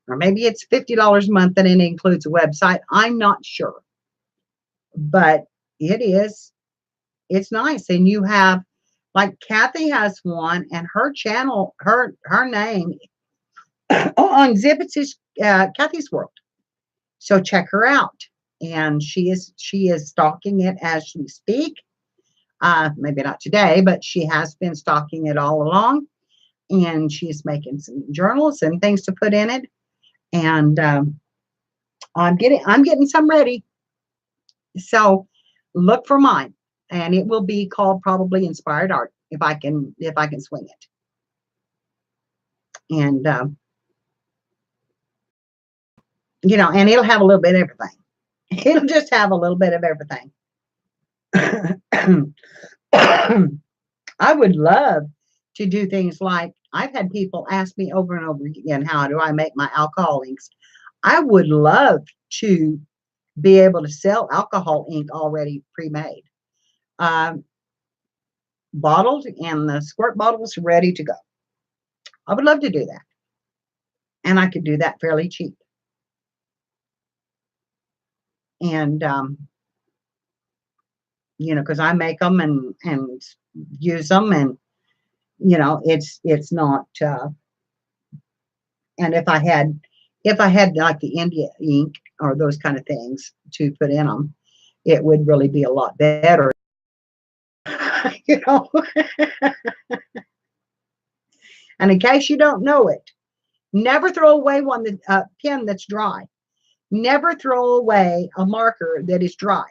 Or maybe it's $50 a month and it includes a website. I'm not sure. But it's nice. And you have, like Kathy has one, and her channel, her name on Zibbits is Kathy's World. So check her out. And she is stalking it as we speak. Maybe not today, but she has been stalking it all along. And she is making some journals and things to put in it. And I'm getting some ready. So look for mine, and it will be called probably Inspired Art if I can swing it. And and it'll have a little bit of everything. It'll just have a little bit of everything. I would love to do things like, I've had people ask me over and over again, how do I make my alcohol inks? I would love to be able to sell alcohol ink already pre-made. Bottled, and the squirt bottles ready to go. I would love to do that. And I could do that fairly cheap. And, because I make them and use them, and, it's not, and if I had like the India ink or those kind of things to put in them, it would really be a lot better. And in case you don't know it, never throw away pen that's dry. Never throw away a marker that is dry,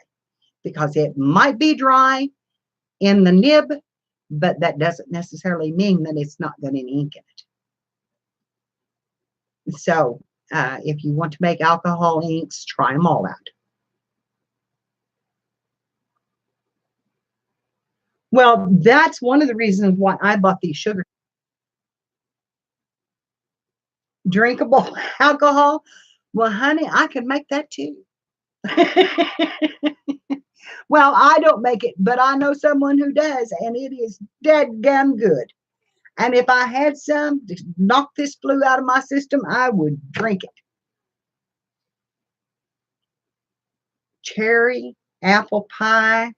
because it might be dry in the nib, but that doesn't necessarily mean that it's not got any ink in it. So if you want to make alcohol inks, try them all out. Well, that's one of the reasons why I bought these sugar drinkable alcohol. Well, honey, I can make that too. Well, I don't make it, but I know someone who does, and it is dead-gum good. And if I had some to knock this flu out of my system, I would drink it. Cherry, apple pie.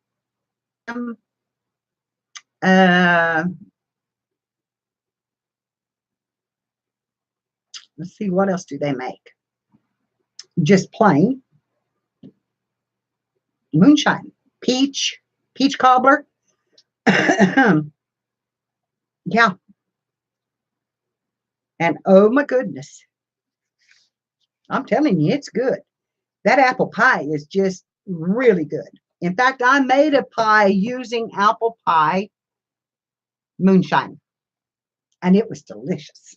Let's see, what else do they make? Just plain moonshine, peach cobbler. Yeah. And oh my goodness, I'm telling you, it's good. That apple pie is just really good. In fact, I made a pie using apple pie moonshine, and it was delicious.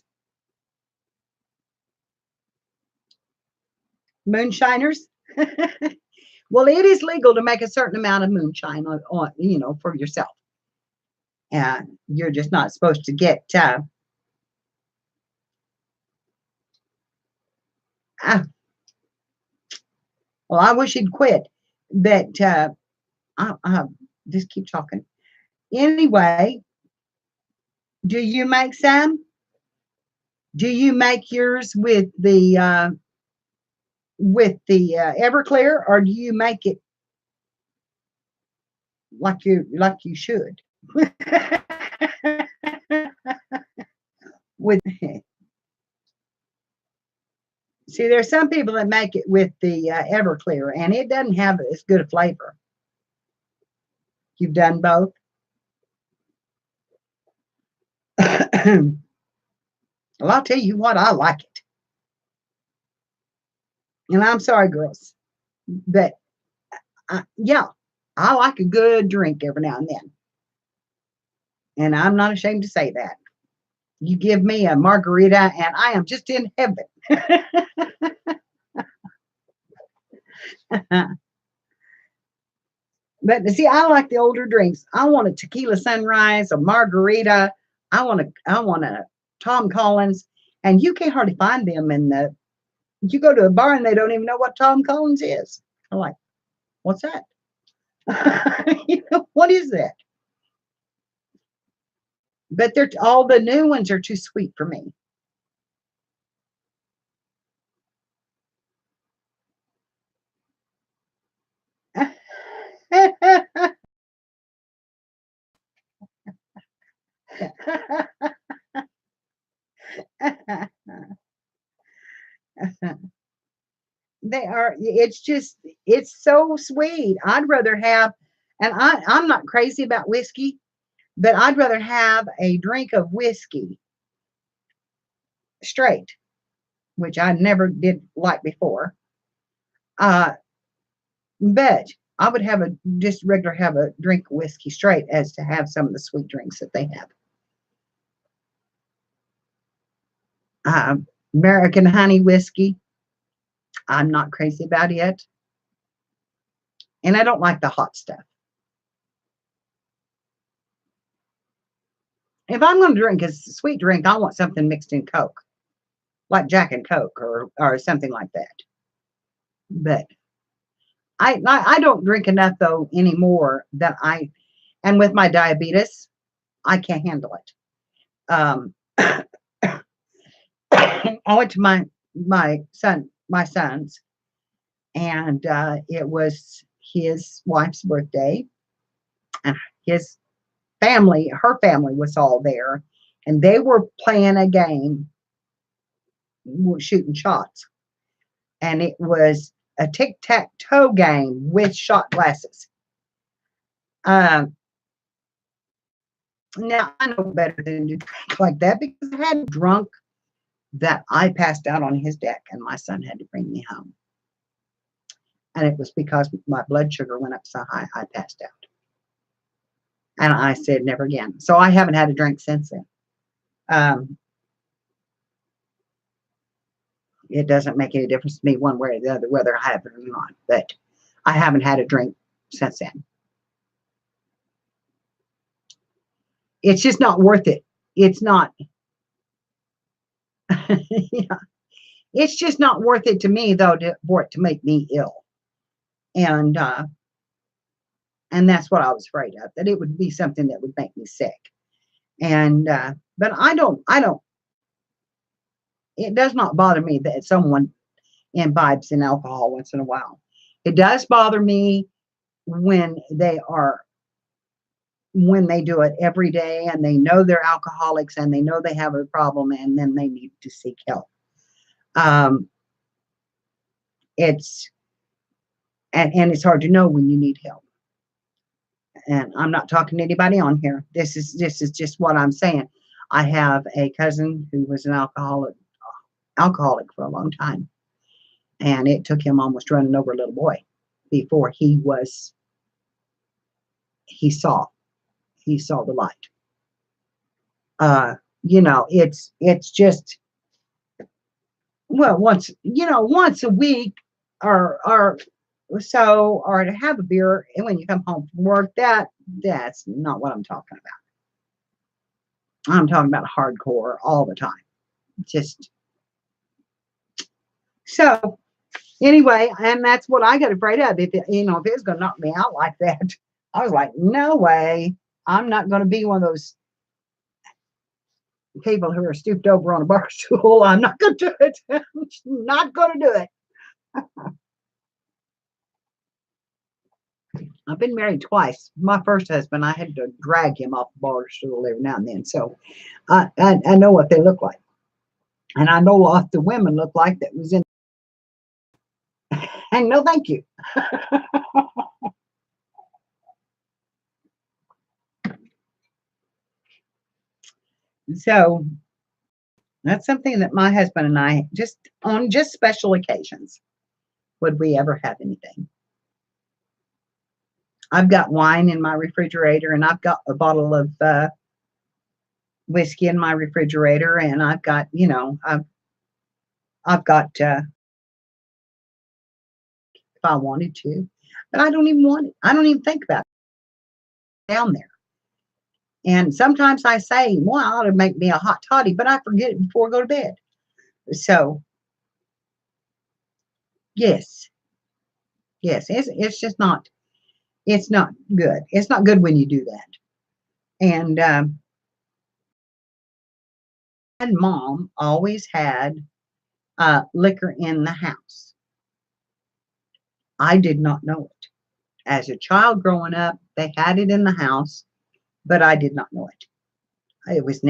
Moonshiners. Well, it is legal to make a certain amount of moonshine on for yourself. And you're just not supposed to get well, I wish he'd quit. But Just keep talking. Anyway, do you make some? Do you make yours with the Everclear, or do you make it like you should? With see, there's some people that make it with the Everclear, and it doesn't have as good a flavor. You've done both. Well, I'll tell you what, I like it. And I'm sorry, girls, but yeah, I like a good drink every now and then. And I'm not ashamed to say that. You give me a margarita, and I am just in heaven. But see, I like the older drinks. I want a tequila sunrise, a margarita. I want a Tom Collins, and you can't hardly find them in the. You go to a bar and they don't even know what Tom Collins is. I'm like, what's that? What is that? But they're all the new ones are too sweet for me. They are, it's so sweet. I'd rather have, and I'm not crazy about whiskey, but I'd rather have a drink of whiskey straight, which I never did like before. Uh, but I would have a just regular have a drink of whiskey straight as to have some of the sweet drinks that they have. Uh, American honey whiskey, I'm not crazy about it. And I don't like the hot stuff. If I'm going to drink a sweet drink, I want something mixed in Coke, like Jack and Coke or something like that. But I don't drink enough though anymore that and with my diabetes, I can't handle it. I went to my son's, and it was his wife's birthday, and his her family was all there, and they were playing a game, shooting shots, and it was a tic-tac-toe game with shot glasses. Now I know better than to drink like that because I had drunk that I passed out on his deck, and my son had to bring me home. And it was because my blood sugar went up so high, I passed out. And I said, never again. So I haven't had a drink since then. It doesn't make any difference to me one way or the other, whether I have it or not. But I haven't had a drink since then. It's just not worth it. It's not. Yeah. It's just not worth it to me, though, for it to make me ill. And that's what I was afraid of, that it would be something that would make me sick. And but I don't. It does not bother me that someone imbibes in alcohol once in a while. It does bother me when they do it every day and they know they're alcoholics and they know they have a problem and then they need to seek help. It's and it's hard to know when you need help. And I'm not talking to anybody on here. This is just what I'm saying. I have a cousin who was an alcoholic for a long time, and it took him almost running over a little boy before he saw the light. It's just, well, once a week or so, or to have a beer and when you come home from work, that's not what I'm talking about. I'm talking about hardcore all the time. Just so anyway, and that's what I got afraid of. If it's going to knock me out like that, I was like, no way. I'm not going to be one of those people who are stooped over on a bar stool. I'm not going to do it. I'm not going to do it. I've been married twice. My first husband, I had to drag him off the bar stool every now and then. So I know what they look like. And I know what the women look like that was in. And no, thank you. So that's something that my husband and I just on just special occasions would we ever have anything. I've got wine in my refrigerator, and I've got a bottle of whiskey in my refrigerator, and I've got, I've got if I wanted to, but I don't even want it. I don't even think about it down there. And sometimes I say, well, I ought to make me a hot toddy, but I forget it before I go to bed. So yes, yes, it's just not, it's not good. It's not good when you do that. And mom always had liquor in the house. I did not know it. As a child growing up, they had it in the house, but I did not know it. It was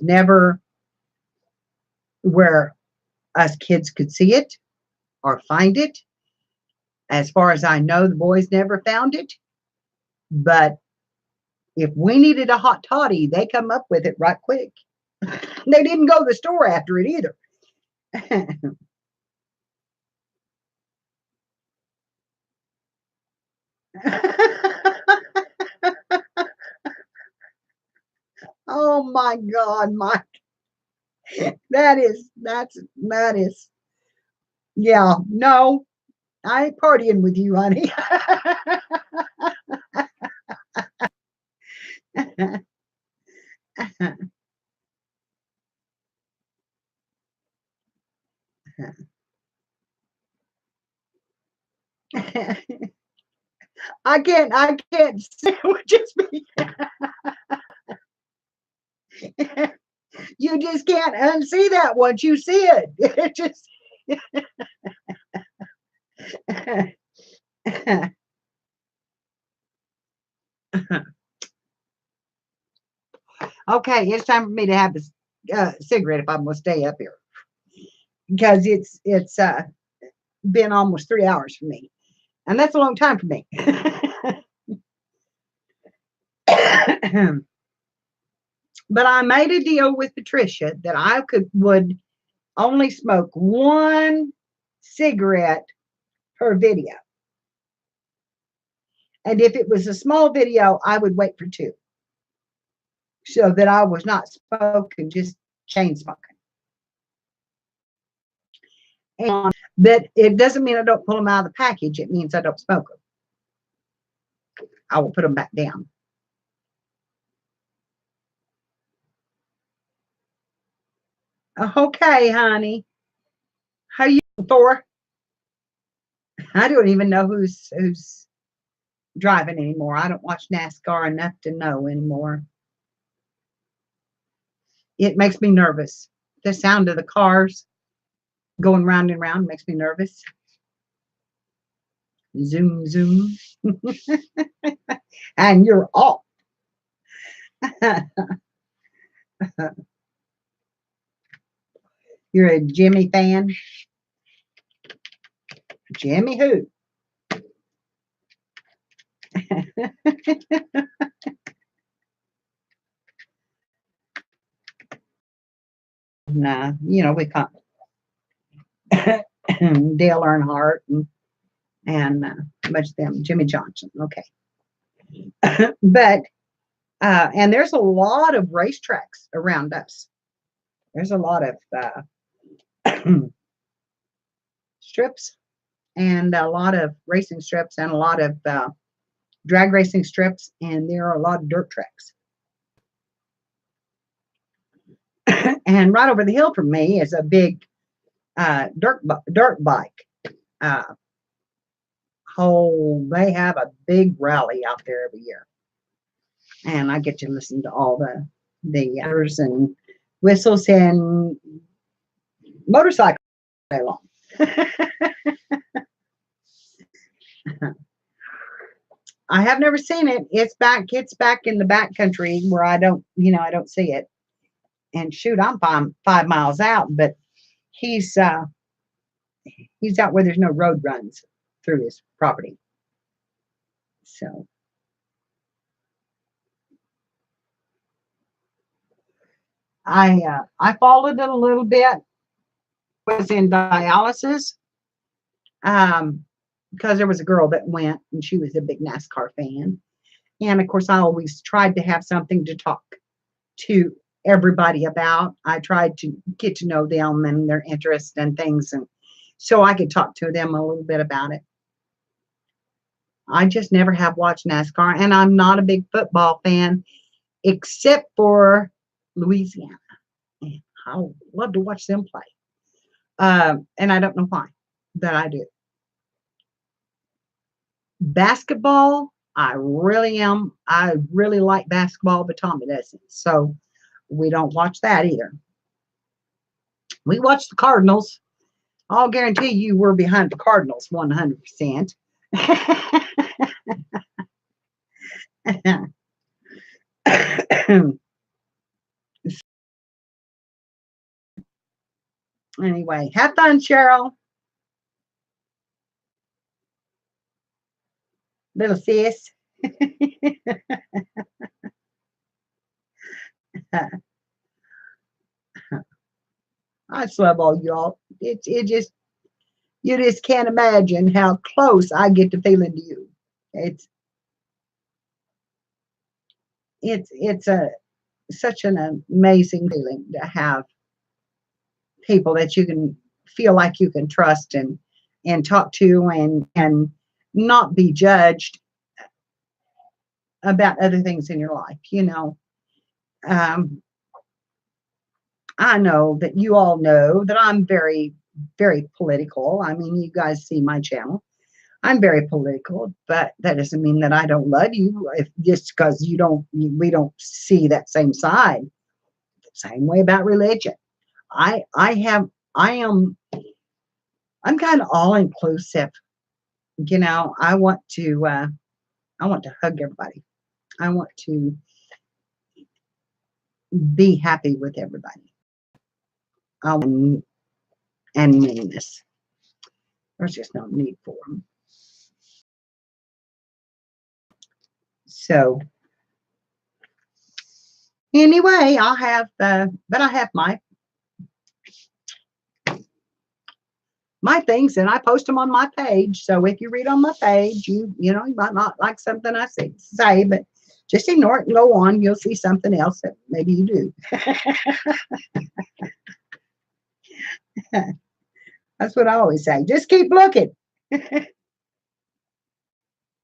never where us kids could see it or find it. As far as I know, the boys never found it. But if we needed a hot toddy, they come up with it right quick. They didn't go to the store after it either. Oh my God, Mike. That is yeah, no, I ain't partying with you, honey. I can't see it would just be you just can't unsee that once you see it. It just okay, it's time for me to have a cigarette if I'm gonna stay up here because it's been almost 3 hours for me, and that's a long time for me. But I made a deal with Patricia that I would only smoke one cigarette per video. And if it was a small video, I would wait for two so that I was not smoking, just chain smoking. And but it doesn't mean I don't pull them out of the package. It means I don't smoke them. I will put them back down. Okay, honey. How you doing, Thor? I don't even know who's driving anymore. I don't watch NASCAR enough to know anymore. It makes me nervous. The sound of the cars going round and round makes me nervous. Zoom, zoom. And you're off. You're a Jimmy fan? Jimmy who? Nah, we call Dale Earnhardt and much of them, Jimmy Johnson. Okay. But and there's a lot of racetracks around us. There's a lot of strips and a lot of racing strips and a lot of drag racing strips, and there are a lot of dirt tracks. And right over the hill from me is a big dirt bike Oh, they have a big rally out there every year. And I get to listen to all the others and whistles and motorcycles all day long. I have never seen it. It's back in the back country where I don't see it. And shoot, I'm 5 miles out, but he's out where there's no road runs through his property. So I followed it a little bit. Was in dialysis because there was a girl that went and she was a big NASCAR fan. And of course, I always tried to have something to talk to everybody about. I tried to get to know them and their interests and things, and so I could talk to them a little bit about it. I just never have watched NASCAR, and I'm not a big football fan, except for Louisiana. And I love to watch them play. And I don't know why, but I do. Basketball, I really am. I really like basketball, but Tommy doesn't. So we don't watch that either. We watch the Cardinals. I'll guarantee you we're behind the Cardinals 100%. Anyway, have fun, Cheryl. Little sis. I just love all y'all. You just can't imagine how close I get to feeling to you. It's such an amazing feeling to have people that you can feel like you can trust and talk to and not be judged about other things in your life. I know that you all know that I'm very, very political. I mean, you guys see my channel. I'm very political, but that doesn't mean that I don't love you. If just because we don't see that same side. The same way about religion. I'm kind of all inclusive. I want to hug everybody. I want to be happy with everybody. And meanness. There's just no need for them. So anyway, I have my things and I post them on my page. So if you read on my page, you might not like something I say, but just ignore it and go on. You'll see something else that maybe you do. That's what I always say. Just keep looking.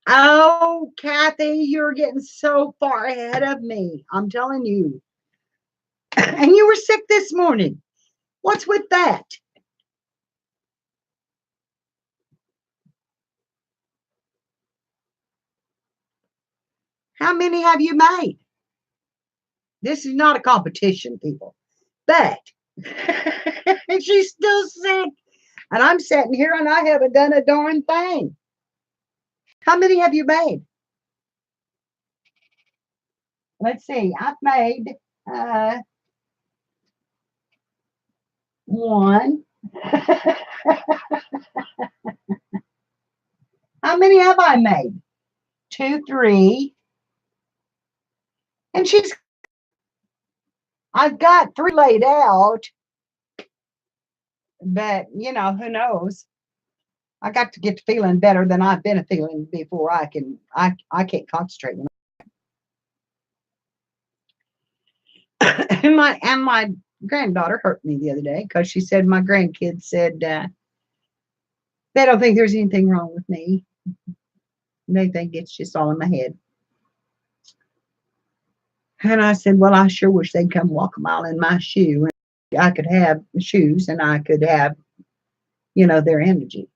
Oh, Kathy, you're getting so far ahead of me. I'm telling you. And you were sick this morning. What's with that? How many have you made? This is not a competition, people. But she's still sick. And I'm sitting here and I haven't done a darn thing. How many have you made? Let's see. I've made one. How many have I made? 2, 3. And I've got 3 laid out. But, who knows? I got to get to feeling better than I've been feeling before I can't concentrate. and my granddaughter hurt me the other day because she said my grandkids said they don't think there's anything wrong with me. They think it's just all in my head. And I said, well, I sure wish they'd come walk a mile in my shoe. And I could have shoes and I could have, their energy.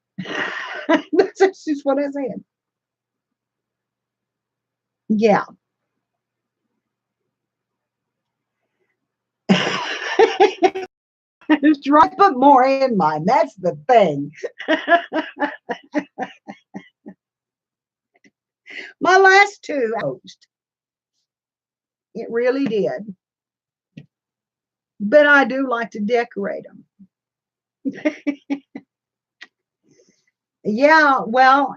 That's just what I said. Yeah. Try to put more in mine. That's the thing. My last two, it really did. But I do like to decorate them. Yeah, well,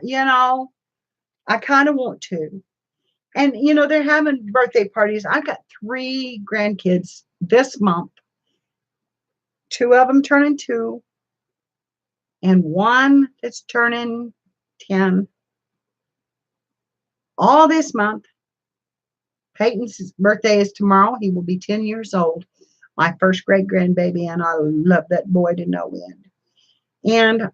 I kind of want to. And, they're having birthday parties. I got 3 grandkids this month. 2 of them turning 2, and 1 that's turning 10. All this month. Peyton's birthday is tomorrow. He will be 10 years old. My first great grandbaby, and I love that boy to no end. And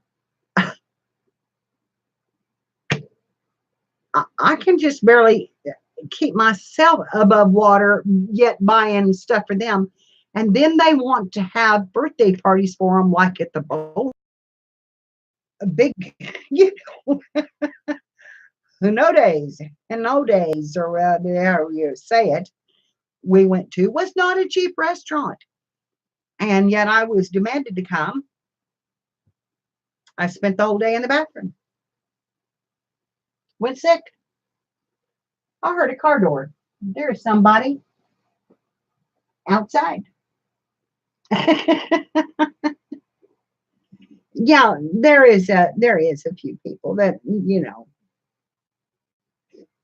I can just barely keep myself above water, yet buying stuff for them. And then they want to have birthday parties for them, like at the bowl. A big, know, no days, and no days, or however you say it, we went to was not a cheap restaurant. And yet I was demanded to come. I spent the whole day in the bathroom. Went sick. I heard a car door. There's somebody outside. Yeah, there is a few people that,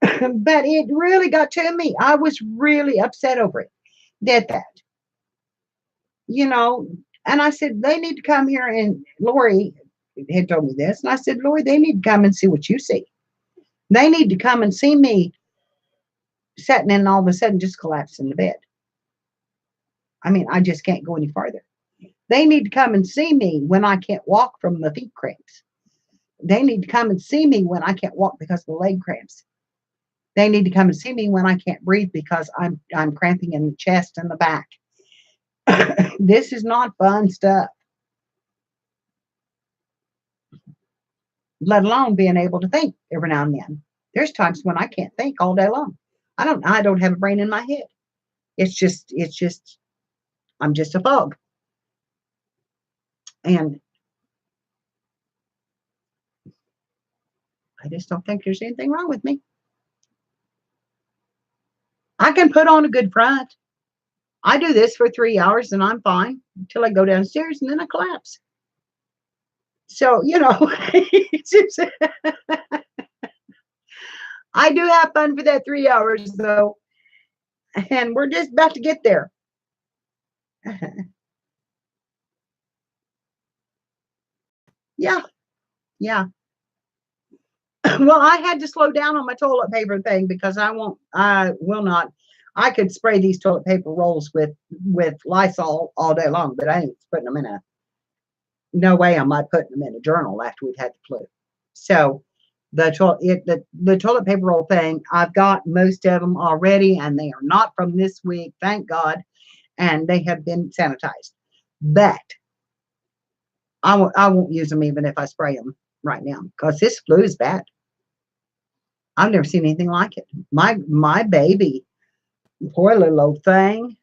but it really got to me. I was really upset over it. That, you know, and I said, they need to come here. And Lori had told me this. And I said, Lori, they need to come and see what you see. They need to come and see me sitting and all of a sudden just collapse in the bed. I mean, I just can't go any farther. They need to come and see me when I can't walk from the feet cramps. They need to come and see me when I can't walk because of the leg cramps. They need to come and see me when I can't breathe because I'm cramping in the chest and the back. This is not fun stuff. Let alone being able to think every now and then. There's times when I can't think all day long. I don't have a brain in my head. It's just I'm just a fog. And I just don't think there's anything wrong with me. I can put on a good front. I do this for 3 hours and I'm fine until I go downstairs and then I collapse. So, it's just, I do have fun for that 3 hours though. And we're just about to get there. Yeah. Yeah. Well, I had to slow down on my toilet paper thing because I will not. I could spray these toilet paper rolls with Lysol all day long, but I ain't putting them no way am I putting them in a journal after we've had the flu. So the toilet paper roll thing, I've got most of them already, and they are not from this week, thank God, and they have been sanitized. But I won't use them even if I spray them right now because this flu is bad. I've never seen anything like it. My baby, poor little old thing,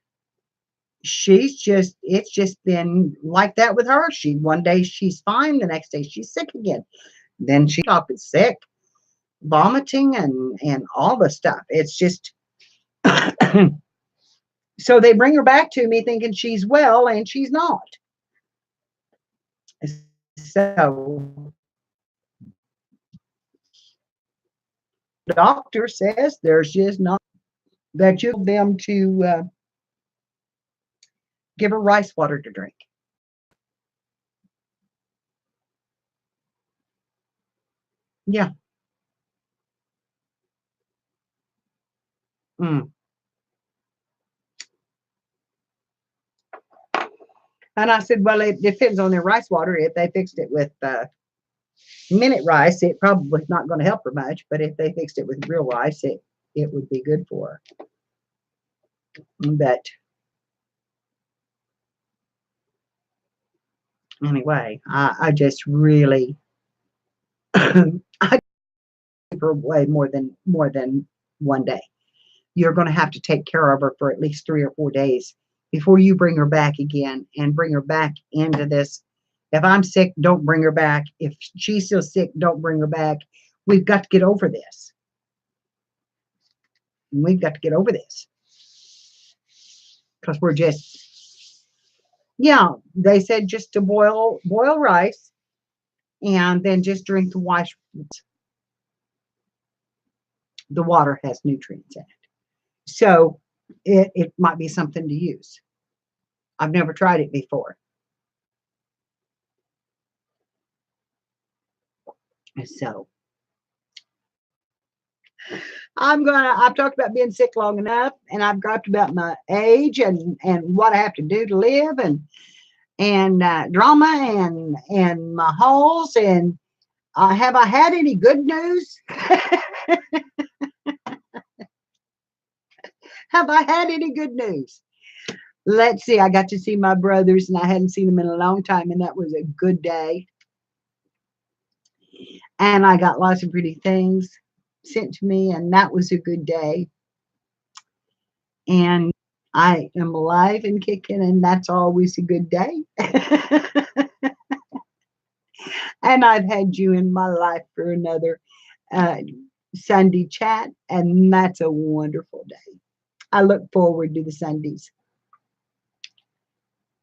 it's just been like that with her. One day she's fine, the next day she's sick again. Then she's up and sick, vomiting and all the stuff. It's just so they bring her back to me thinking she's well and she's not. So the doctor says there's just not that you them to give her rice water to drink. Yeah. Mm. And I said, well, it depends on their rice water. If they fixed it with minute rice, it probably not going to help her much. But if they fixed it with real rice, it would be good for her. But anyway, I just really I keep her away more than one day. You're going to have to take care of her for at least 3 or 4 days before you bring her back again and bring her back into this. If I'm sick, don't bring her back. If she's still sick, don't bring her back. We've got to get over this. We've got to get over this because we're just, yeah, they said just to boil rice and then just drink the water. The water has nutrients in it. So it might be something to use. I've never tried it before. So I've talked about being sick long enough, and I've talked about my age and what I have to do to live, and drama and my holes, and have I had any good news? Have I had any good news? Let's see. I got to see my brothers, and I hadn't seen them in a long time, and that was a good day. And I got lots of pretty things sent to me, and that was a good day. And I am alive and kicking, and that's always a good day. And I've had you in my life for another uh, Sunday chat, and that's a wonderful day. I look forward to the Sundays.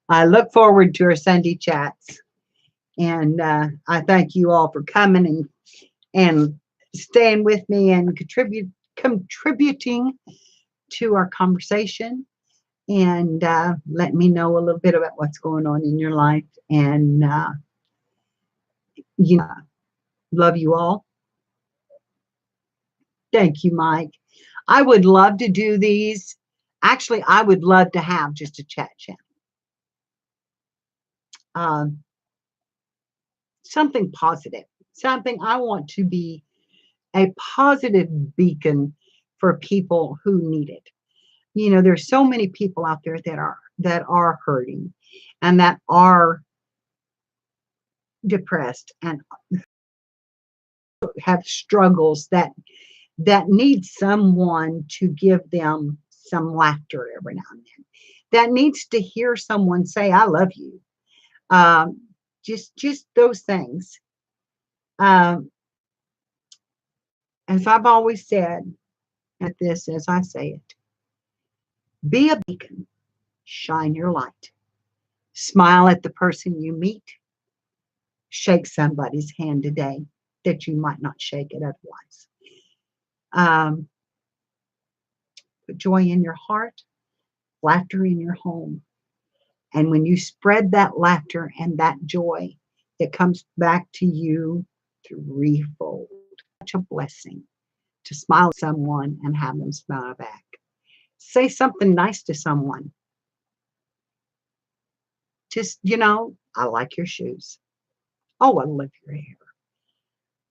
I look forward to our Sunday chats, and I thank you all for coming and staying with me and contributing to our conversation, and let me know a little bit about what's going on in your life. And you know, love you all. Thank you, Mike. I would love to do these. Actually, I would love to have just a chat channel. Um, Something positive, something I want to be a positive beacon for people who need it. There's so many people out there that are hurting and that are depressed and have struggles that need someone to give them some laughter every now and then. That needs to hear someone say, "I love you." Um, just those things. Um, as I've always said, at this as I say it, be a beacon, shine your light, smile at the person you meet, shake somebody's hand today that you might not shake it otherwise. Um, put joy in your heart, laughter in your home. And when you spread that laughter and that joy, it comes back to you threefold. Such a blessing to smile at someone and have them smile back. Say something nice to someone. Just, I like your shoes. Oh, I love your hair.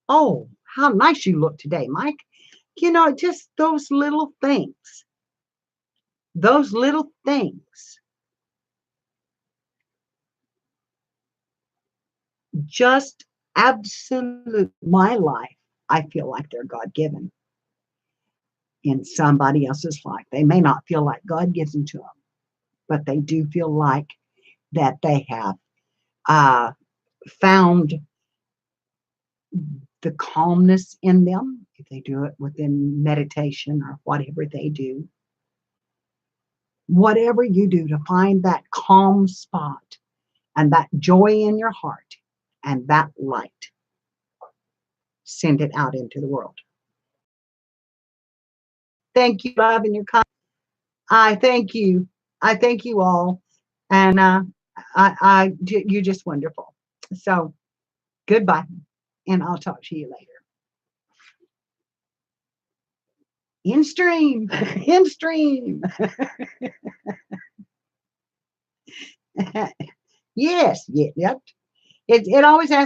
Oh, how nice you look today, Mike. Just those little things. Those little things. Just absolute my life. I feel like they're God given in somebody else's life. They may not feel like God gives them to them, but they do feel like that they have uh, found the calmness in them if they do it within meditation or whatever they do. Whatever you do to find that calm spot and that joy in your heart and that light, send it out into the world. Thank you, love, and your kindness. I thank you. I thank you all. And you're just wonderful. So goodbye. And I'll talk to you later. In stream, in stream. Yes, yep. It always has